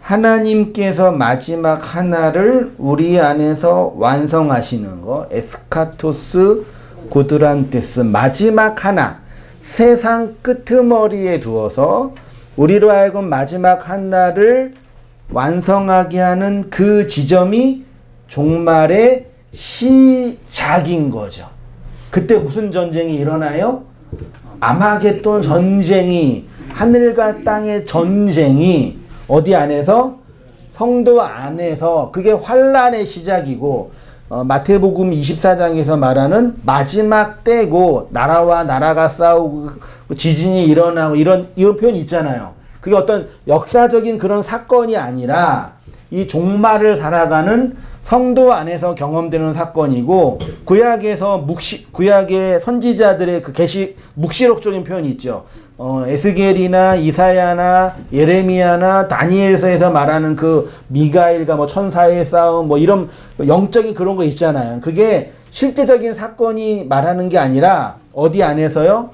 하나님께서 마지막 하나를 우리 안에서 완성하시는 거, 에스카토스 고드란테스, 마지막 하나, 세상 끄트머리에 두어서 우리로 하여금 마지막 하나를 완성하게 하는 그 지점이 종말의 시작인 거죠. 그때 무슨 전쟁이 일어나요? 아마겟돈 전쟁이, 하늘과 땅의 전쟁이 어디 안에서? 성도 안에서. 그게 환란의 시작이고, 마태복음 24장에서 말하는 마지막 때고, 나라와 나라가 싸우고 지진이 일어나고 이런 표현이 있잖아요. 그게 어떤 역사적인 그런 사건이 아니라 이 종말을 살아가는 성도 안에서 경험되는 사건이고, 구약의 선지자들의 그 묵시록적인 표현이 있죠. 에스겔이나 이사야나 예레미야나 다니엘서에서 말하는 그 미가엘과 뭐 천사의 싸움 뭐 이런 영적인 그런 거 있잖아요. 그게 실제적인 사건이 말하는 게 아니라 어디 안에서요?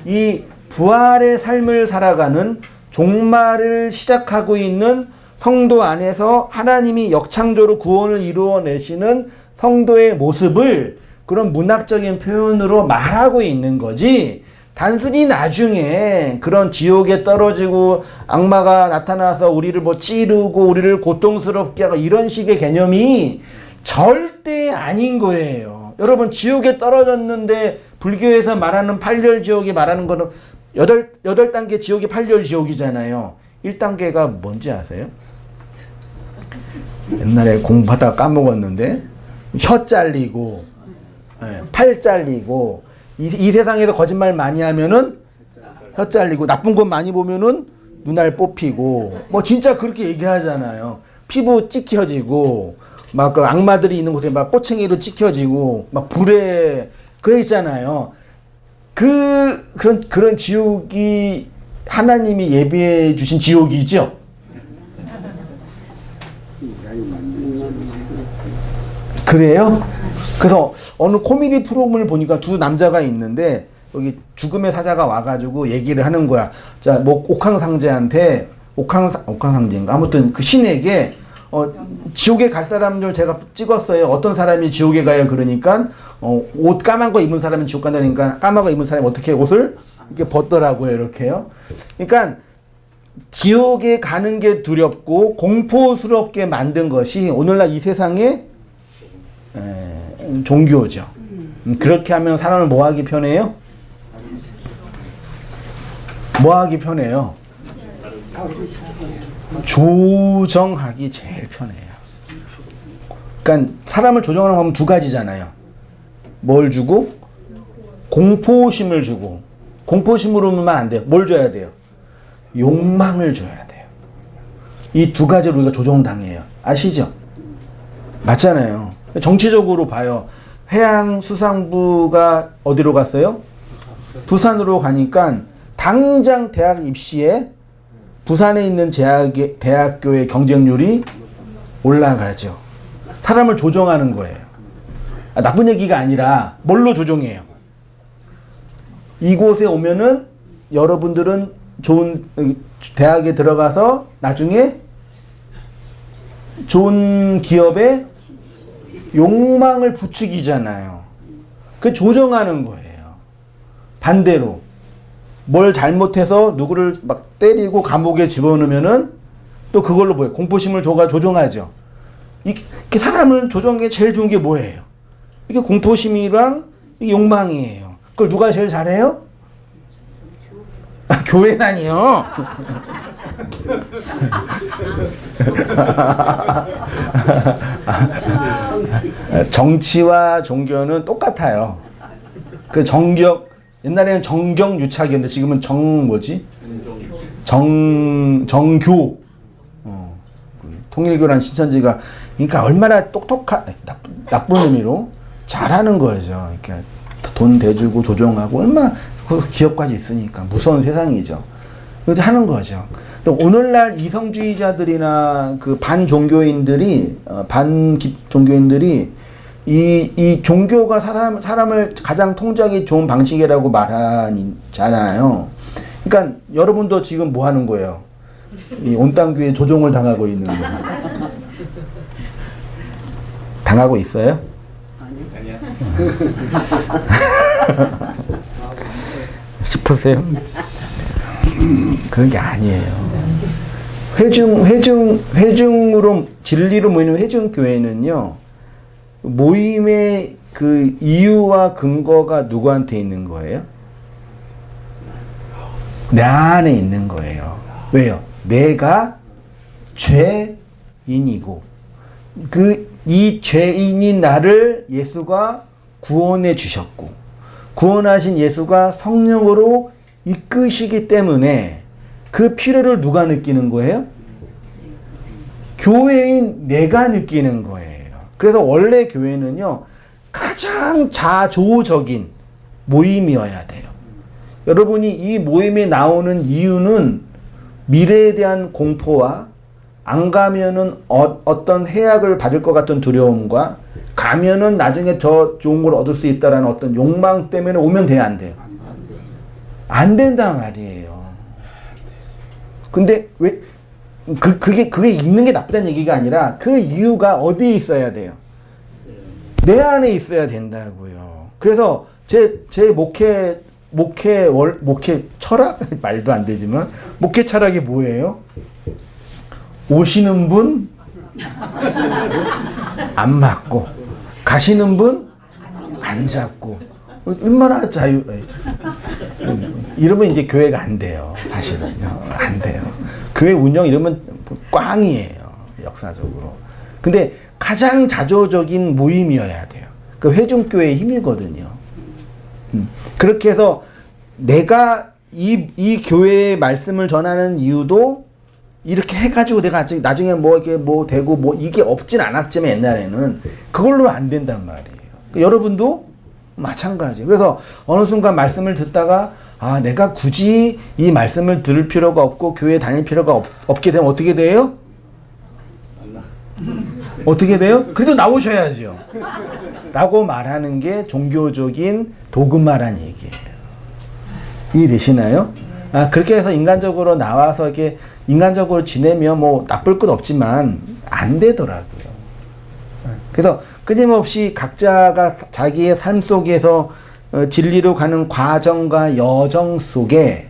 이 부활의 삶을 살아가는 종말을 시작하고 있는 성도 안에서 하나님이 역창조로 구원을 이루어내시는 성도의 모습을 그런 문학적인 표현으로 말하고 있는 거지, 단순히 나중에 그런 지옥에 떨어지고 악마가 나타나서 우리를 뭐 찌르고 우리를 고통스럽게 하고 이런 식의 개념이 절대 아닌 거예요. 여러분, 지옥에 떨어졌는데 불교에서 말하는 8열 지옥이 말하는 거는 8단계 지옥이 8열 지옥이잖아요. 1단계가 뭔지 아세요? 옛날에 공부하다가 까먹었는데, 혀 잘리고, 팔 잘리고, 이 세상에서 거짓말 많이 하면은 혀 잘리고, 나쁜 것 많이 보면은 눈알 뽑히고, 뭐 진짜 그렇게 얘기하잖아요. 피부 찍혀지고, 막 그 악마들이 있는 곳에 막 꼬챙이로 찍혀지고, 막 불에, 그래 있잖아요. 그런 지옥이 하나님이 예비해 주신 지옥이죠? 그래요? 그래서 어느 코미디 프로그램을 보니까 두 남자가 있는데 여기 죽음의 사자가 와가지고 얘기를 하는 거야. 자, 뭐 옥황상제한테 옥황상제인가? 아무튼 그 신에게 지옥에 갈 사람들 제가 찍었어요. 어떤 사람이 지옥에 가요? 그러니까 옷 까만 거 입은 사람은 지옥 간다니까 까만 거 입은 사람이 어떻게 옷을 이렇게 벗더라고요. 이렇게요. 그러니까 지옥에 가는 게 두렵고 공포스럽게 만든 것이 오늘날 이 세상의 종교죠. 그렇게 하면 사람을 뭐 하기 편해요? 뭐 하기 편해요? 조정하기 제일 편해요. 그러니까 사람을 조정하는 방법은 두 가지잖아요. 뭘 주고? 공포심을 주고. 공포심으로만 안 돼요. 뭘 줘야 돼요? 욕망을 줘야 돼요. 이 두 가지로 우리가 조정당해요. 아시죠? 맞잖아요. 정치적으로 봐요. 해양수산부가 어디로 갔어요? 부산으로 가니까 당장 대학 입시에 부산에 있는 대학교의 경쟁률이 올라가죠. 사람을 조정하는 거예요. 나쁜 얘기가 아니라 뭘로 조정해요? 이곳에 오면은 여러분들은 좋은 대학에 들어가서 나중에 좋은 기업에 욕망을 부추기잖아요. 그 조정하는 거예요. 반대로 뭘 잘못해서 누구를 막 때리고 감옥에 집어넣으면은 또 그걸로 뭐예요? 공포심을 조정하죠. 이렇게 사람을 조정하는 게 제일 좋은 게 뭐예요? 이게 공포심이랑 이게 욕망이에요. 그걸 누가 제일 잘해요? 교회라니요. 정치와 종교는 똑같아요. 그 옛날에는 정경유착이었는데 지금은 정교. 통일교란 신천지가, 그러니까 얼마나 나쁜 의미로 잘하는 거죠. 그러니까 돈 대주고 조종하고 얼마나 기업까지 있으니까 무서운 세상이죠. 그래서 하는 거죠. 또 오늘날 이성주의자들이나 그 반종교인들이 이 종교가 사람을 가장 통제하기 좋은 방식이라고 말하잖아요. 그러니까 여러분도 지금 뭐 하는 거예요? 이 온땅교회 조종을 당하고 있는 거. 당하고 있어요? 아니야. 싶으세요? 그런 게 아니에요. 회중으로 진리로 모이는 회중교회는요, 모임의 그 이유와 근거가 누구한테 있는 거예요? 내 안에 있는 거예요. 왜요? 내가 죄인이고 이 죄인인 나를 예수가 구원해 주셨고 구원하신 예수가 성령으로 이끄시기 때문에 그 필요를 누가 느끼는 거예요? 교회인 내가 느끼는 거예요. 그래서 원래 교회는요, 가장 자조적인 모임이어야 돼요. 여러분이 이 모임에 나오는 이유는 미래에 대한 공포와 안 가면은 어떤 해악을 받을 것 같은 두려움과 가면은 나중에 더 좋은 걸 얻을 수 있다라는 어떤 욕망 때문에 오면 돼요, 안 돼요? 안 된단 말이에요. 근데 왜 그게 있는 게 나쁘다는 얘기가 아니라 그 이유가 어디에 있어야 돼요? 내 안에 있어야 된다고요. 그래서 제 목회 철학? 말도 안 되지만 목회 철학이 뭐예요? 오시는 분 안 맞고 가시는 분 안 잡고 얼마나 이러면 이제 교회가 안 돼요. 사실은요. 안 돼요. 교회 운영 이러면 꽝이에요. 역사적으로. 근데 가장 자조적인 모임이어야 돼요. 그 회중교회의 힘이거든요. 그렇게 해서 내가 이 교회의 말씀을 전하는 이유도 이렇게 해가지고 내가 나중에 이게 되고 이게 없진 않았지만 옛날에는 그걸로 안 된단 말이에요. 여러분도 마찬가지. 그래서 어느 순간 말씀을 듣다가 내가 굳이 이 말씀을 들을 필요가 없고 교회에 다닐 필요가 없게 되면 어떻게 돼요? 어떻게 돼요? 그래도 나오셔야죠. 라고 말하는 게 종교적인 도그마란 얘기예요. 이해되시나요? 그렇게 해서 인간적으로 나와서 이렇게 인간적으로 지내면 나쁠 것 없지만 안 되더라고요. 그래서 끊임없이 각자가 자기의 삶 속에서 진리로 가는 과정과 여정 속에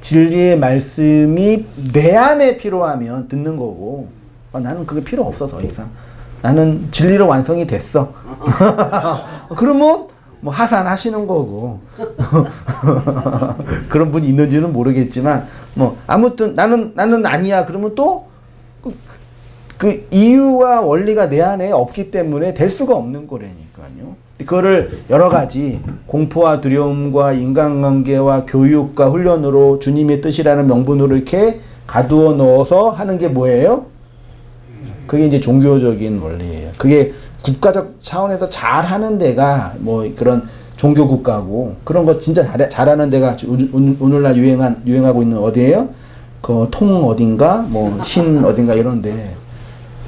진리의 말씀이 내 안에 필요하면 듣는 거고, 나는 그게 필요 없어 더 이상. 나는 진리로 완성이 됐어. 그러면 하산하시는 거고 그런 분이 있는지는 모르겠지만 아무튼 나는 아니야. 그러면 또 그 이유와 원리가 내 안에 없기 때문에 될 수가 없는 거라니까요. 그거를 여러 가지 공포와 두려움과 인간관계와 교육과 훈련으로 주님의 뜻이라는 명분으로 이렇게 가두어 넣어서 하는 게 뭐예요? 그게 이제 종교적인 원리예요. 그게 국가적 차원에서 잘하는 데가 그런 종교 국가고, 그런 거 진짜 잘하는 데가 오늘날 유행하고 있는 어디예요? 그 어딘가 신 어딘가 이런데,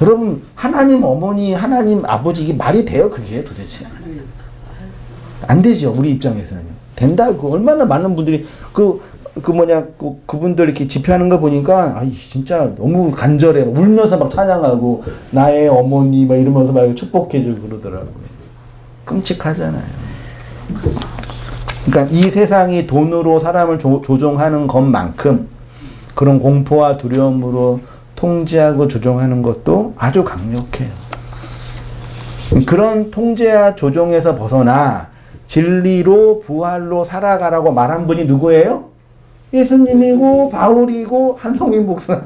여러분 하나님 어머니 하나님 아버지 이게 말이 돼요? 그게 도대체 안 되죠. 우리 입장에서는 된다고. 얼마나 많은 분들이 그분들 이렇게 집회하는 거 보니까 진짜 너무 간절해. 울면서 막 찬양하고 나의 어머니 이러면서 막 축복해주고 그러더라고요. 끔찍하잖아요. 그러니까 이 세상이 돈으로 사람을 조종하는 것만큼 그런 공포와 두려움으로 통제하고 조종하는 것도 아주 강력해요. 그런 통제와 조종에서 벗어나 진리로 부활로 살아가라고 말한 분이 누구예요? 예수님이고 바울이고 한성민 목사예요.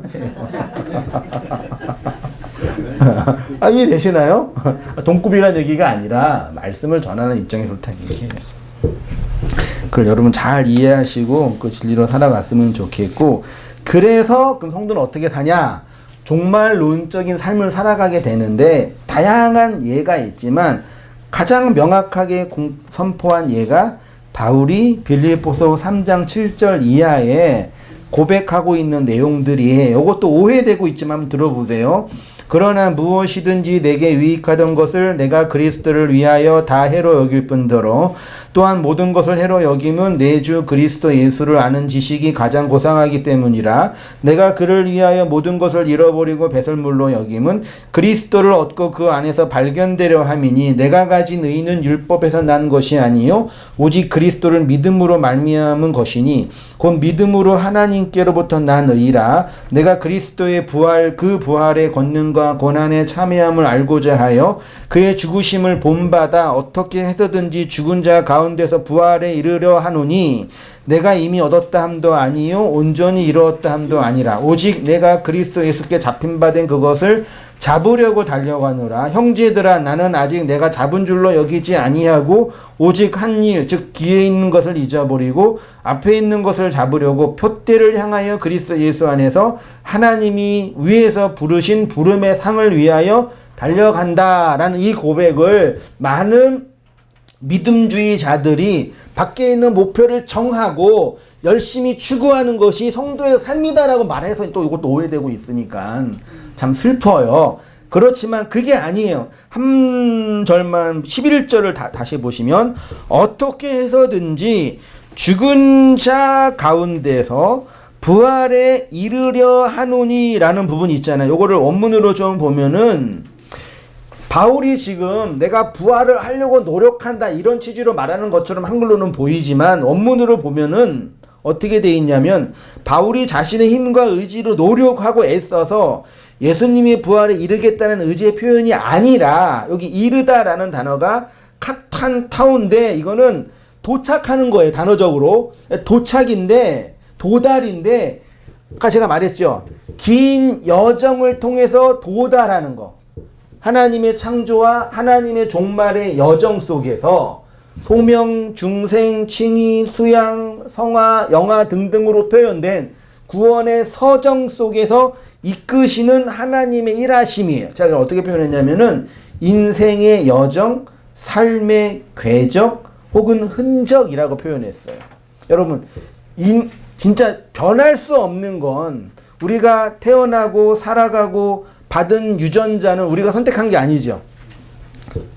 이해되시나요? 동급이라는 얘기가 아니라 말씀을 전하는 입장에 그렇다는 얘기예요. 그걸 여러분 잘 이해하시고 그 진리로 살아갔으면 좋겠고, 그래서 그럼 성도는 어떻게 사냐? 종말론적인 삶을 살아가게 되는데 다양한 예가 있지만 가장 명확하게 선포한 예가 바울이 빌립보서 3장 7절 이하에 고백하고 있는 내용들이에요. 이것도 오해되고 있지만 한번 들어보세요. 그러나 무엇이든지 내게 유익하던 것을 내가 그리스도를 위하여 다 해로 여길 뿐더러 또한 모든 것을 해로 여김은 내 주 그리스도 예수를 아는 지식이 가장 고상하기 때문이라. 내가 그를 위하여 모든 것을 잃어버리고 배설물로 여김은 그리스도를 얻고 그 안에서 발견되려 함이니 내가 가진 의는 율법에서 난 것이 아니요 오직 그리스도를 믿음으로 말미암은 것이니 곧 믿음으로 하나님께로부터 난 의라. 내가 그리스도의 부활 그 부활의 권능과 고난의 참여함을 알고자 하여 그의 죽으심을 본받아 어떻게 해서든지 죽은 자 가운데서 부활에 이르려 하노니 내가 이미 얻었다 함도 아니요 온전히 이루었다 함도 아니라 오직 내가 그리스도 예수께 잡힌 바 된 그것을 잡으려고 달려가노라. 형제들아 나는 아직 내가 잡은 줄로 여기지 아니하고 오직 한 일 즉 뒤에 있는 것을 잊어버리고 앞에 있는 것을 잡으려고 표대를 향하여 그리스도 예수 안에서 하나님이 위에서 부르신 부름의 상을 위하여 달려간다라는 이 고백을 많은 믿음주의자들이 밖에 있는 목표를 정하고 열심히 추구하는 것이 성도의 삶이다라고 말해서 또 이것도 오해되고 있으니까 참 슬퍼요. 그렇지만 그게 아니에요. 한 절만 11절을 다시 보시면 어떻게 해서든지 죽은 자 가운데서 부활에 이르려 하노니라는 부분이 있잖아요. 요거를 원문으로 좀 보면은 바울이 지금 내가 부활을 하려고 노력한다 이런 취지로 말하는 것처럼 한글로는 보이지만 원문으로 보면은 어떻게 돼 있냐면 바울이 자신의 힘과 의지로 노력하고 애써서 예수님이 부활에 이르겠다는 의지의 표현이 아니라 여기 이르다라는 단어가 카탄타운데 이거는 도착하는 거예요. 단어적으로 도착인데 도달인데 아까 제가 말했죠. 긴 여정을 통해서 도달하는 거. 하나님의 창조와 하나님의 종말의 여정 속에서 소명, 중생, 칭의, 수양, 성화, 영화 등등으로 표현된 구원의 서정 속에서 이끄시는 하나님의 일하심이에요. 제가 어떻게 표현했냐면은 인생의 여정, 삶의 궤적 혹은 흔적이라고 표현했어요. 여러분, 진짜 변할 수 없는 건 우리가 태어나고 살아가고 받은 유전자는 우리가 선택한 게 아니죠.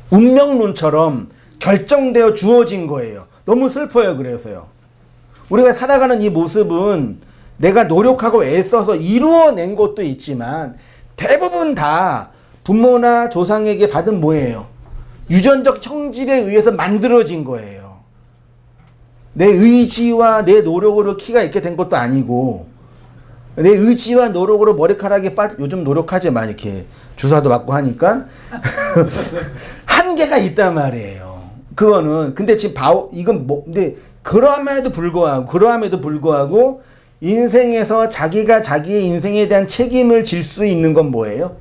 운명론처럼 결정되어 주어진 거예요. 너무 슬퍼요. 그래서요. 우리가 살아가는 이 모습은 내가 노력하고 애써서 이루어낸 것도 있지만 대부분 다 부모나 조상에게 받은 뭐예요? 유전적 형질에 의해서 만들어진 거예요. 내 의지와 내 노력으로 키가 이렇게 된 것도 아니고 내 의지와 노력으로 머리카락이 요즘 노력하지만 이렇게 주사도 맞고 하니까 한계가 있단 말이에요. 그거는 근데 지금 이건 근데 그러함에도 불구하고 인생에서 자기가 자기의 인생에 대한 책임을 질 수 있는 건 뭐예요?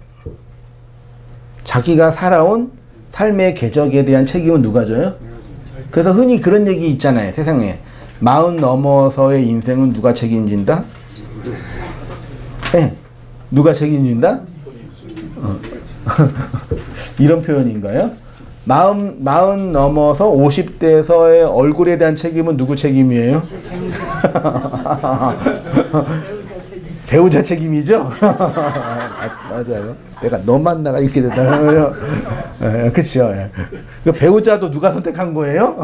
자기가 살아온 삶의 궤적에 대한 책임은 누가 져요? 그래서 흔히 그런 얘기 있잖아요. 세상에 40 넘어서의 인생은 누가 책임진다? 네. 누가 책임진다? 이런 표현인가요? 40 넘어서 50대에서의 얼굴에 대한 책임은 누구 책임이에요? 배우자 책임이죠? 맞아요. 내가 너 만나가 이렇게 됐다면, 그쵸. 그 배우자도 누가 선택한 거예요?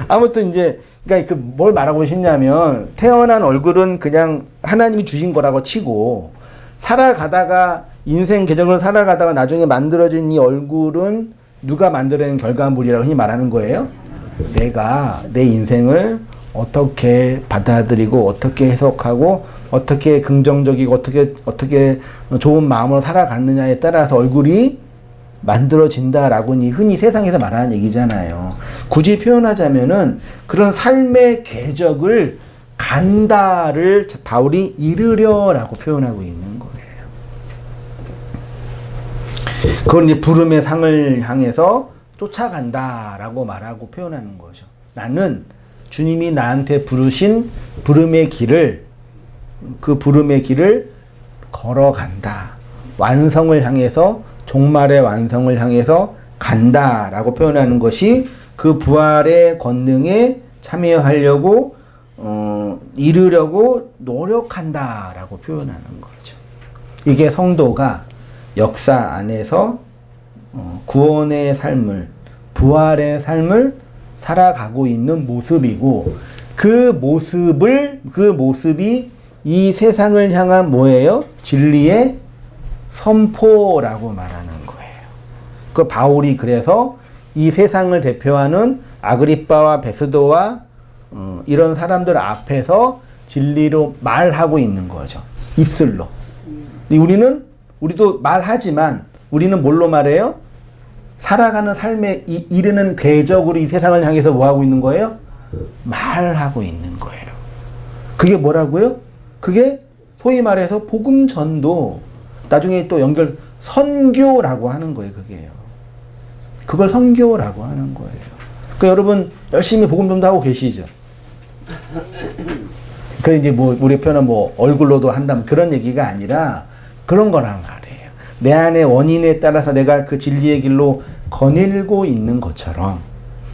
아무튼 이제, 그러니까 뭘 말하고 싶냐면, 태어난 얼굴은 그냥 하나님이 주신 거라고 치고, 살아가다가, 인생 계정을 살아가다가 나중에 만들어진 이 얼굴은 누가 만들어낸 결과물이라고 흔히 말하는 거예요? 내가 내 인생을 어떻게 받아들이고 어떻게 해석하고 어떻게 긍정적이고 어떻게 좋은 마음으로 살아갔느냐에 따라서 얼굴이 만들어진다라고 흔히 세상에서 말하는 얘기잖아요. 굳이 표현하자면은 그런 삶의 궤적을 간다를 바울이 이르려라고 표현하고 있는 거예요. 그건 이제 부름의 상을 향해서 쫓아간다라고 말하고 표현하는 거죠. 나는 주님이 나한테 부르신 부름의 길을 걸어간다. 완성을 향해서 종말의 완성을 향해서 간다라고 표현하는 것이 그 부활의 권능에 참여하려고 이루려고 노력한다라고 표현하는 거죠. 이게 성도가 역사 안에서 구원의 삶을 부활의 삶을 살아가고 있는 모습이고 그 모습이 이 세상을 향한 뭐예요? 진리의 선포라고 말하는 거예요. 그 바울이 그래서 이 세상을 대표하는 아그리빠와 베스도와 이런 사람들 앞에서 진리로 말하고 있는 거죠. 입술로. 우리도 말하지만 우리는 뭘로 말해요? 살아가는 삶에 이르는 궤적으로 이 세상을 향해서 뭐 하고 있는 거예요? 말하고 있는 거예요. 그게 뭐라고요? 그게 소위 말해서 복음 전도, 나중에 또 선교라고 하는 거예요. 그걸 선교라고 하는 거예요. 그러니까 여러분 열심히 복음 전도 하고 계시죠? 그 이제 우리 편은 얼굴로도 한다면 그런 얘기가 아니라 그런 거란 말이에요. 내 안의 원인에 따라서 내가 그 진리의 길로 거닐고 있는 것처럼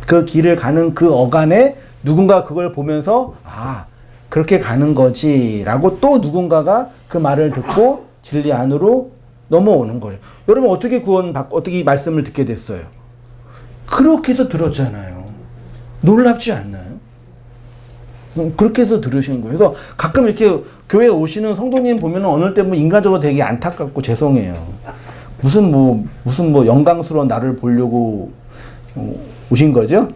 그 길을 가는 그 어간에 누군가 그걸 보면서 아 그렇게 가는 거지 라고 또 누군가가 그 말을 듣고 진리 안으로 넘어오는 거예요. 여러분 어떻게 구원받고 어떻게 이 말씀을 듣게 됐어요? 그렇게 해서 들었잖아요. 놀랍지 않나요? 그렇게 해서 들으신 거예요. 그래서 가끔 이렇게 교회 오시는 성도님 보면 어느 때 뭐 인간적으로 되게 안타깝고 죄송해요. 무슨 뭐 영광스러운 나를 보려고 오신 거죠?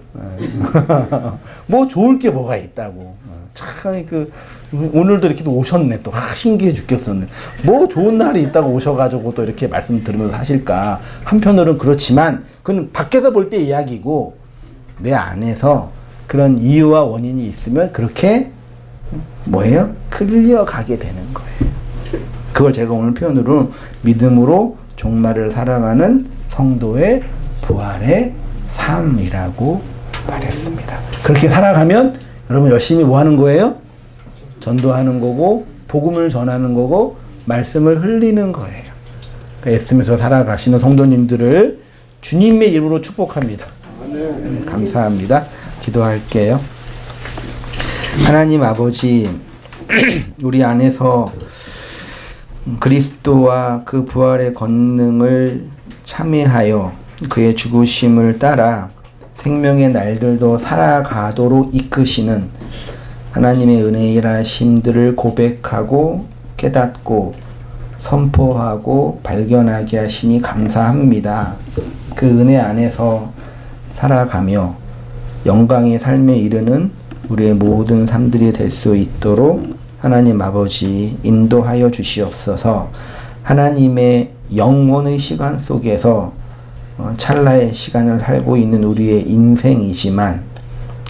뭐 좋을 게 뭐가 있다고. 참 오늘도 이렇게 오셨네 또. 신기해 죽겠었네. 뭐 좋은 날이 있다고 오셔가지고 또 이렇게 말씀 들으면서 하실까. 한편으로는 그렇지만 그건 밖에서 볼 때 이야기고 내 안에서 그런 이유와 원인이 있으면 그렇게 뭐예요? 클리어가게 되는 거예요. 그걸 제가 오늘 표현으로 믿음으로 종말을 살아가는 성도의 부활의 삶이라고 말했습니다. 그렇게 살아가면 여러분 열심히 뭐 하는 거예요? 전도하는 거고 복음을 전하는 거고 말씀을 흘리는 거예요. 애쓰면서 살아가시는 성도님들을 주님의 이름으로 축복합니다. 감사합니다. 기도할게요. 하나님 아버지, 우리 안에서 그리스도와 그 부활의 권능을 참회하여 그의 죽으심을 따라 생명의 날들도 살아가도록 이끄시는 하나님의 은혜의 일하심들을 고백하고 깨닫고 선포하고 발견하게 하시니 감사합니다. 그 은혜 안에서 살아가며 영광의 삶에 이르는 우리의 모든 삶들이 될 수 있도록 하나님 아버지 인도하여 주시옵소서. 하나님의 영원의 시간 속에서 찰나의 시간을 살고 있는 우리의 인생이지만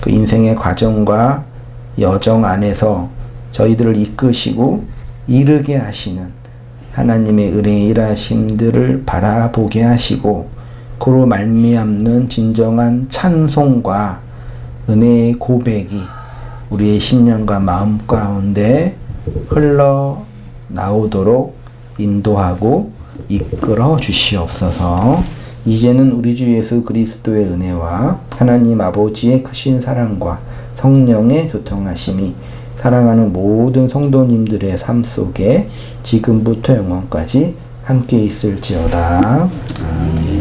그 인생의 과정과 여정 안에서 저희들을 이끄시고 이르게 하시는 하나님의 은혜의 일하심들을 바라보게 하시고 그로 말미암는 진정한 찬송과 은혜의 고백이 우리의 심령과 마음 가운데 흘러나오도록 인도하고 이끌어 주시옵소서. 이제는 우리 주 예수 그리스도의 은혜와 하나님 아버지의 크신 사랑과 성령의 교통하심이 사랑하는 모든 성도님들의 삶 속에 지금부터 영원까지 함께 있을지어다. 아멘.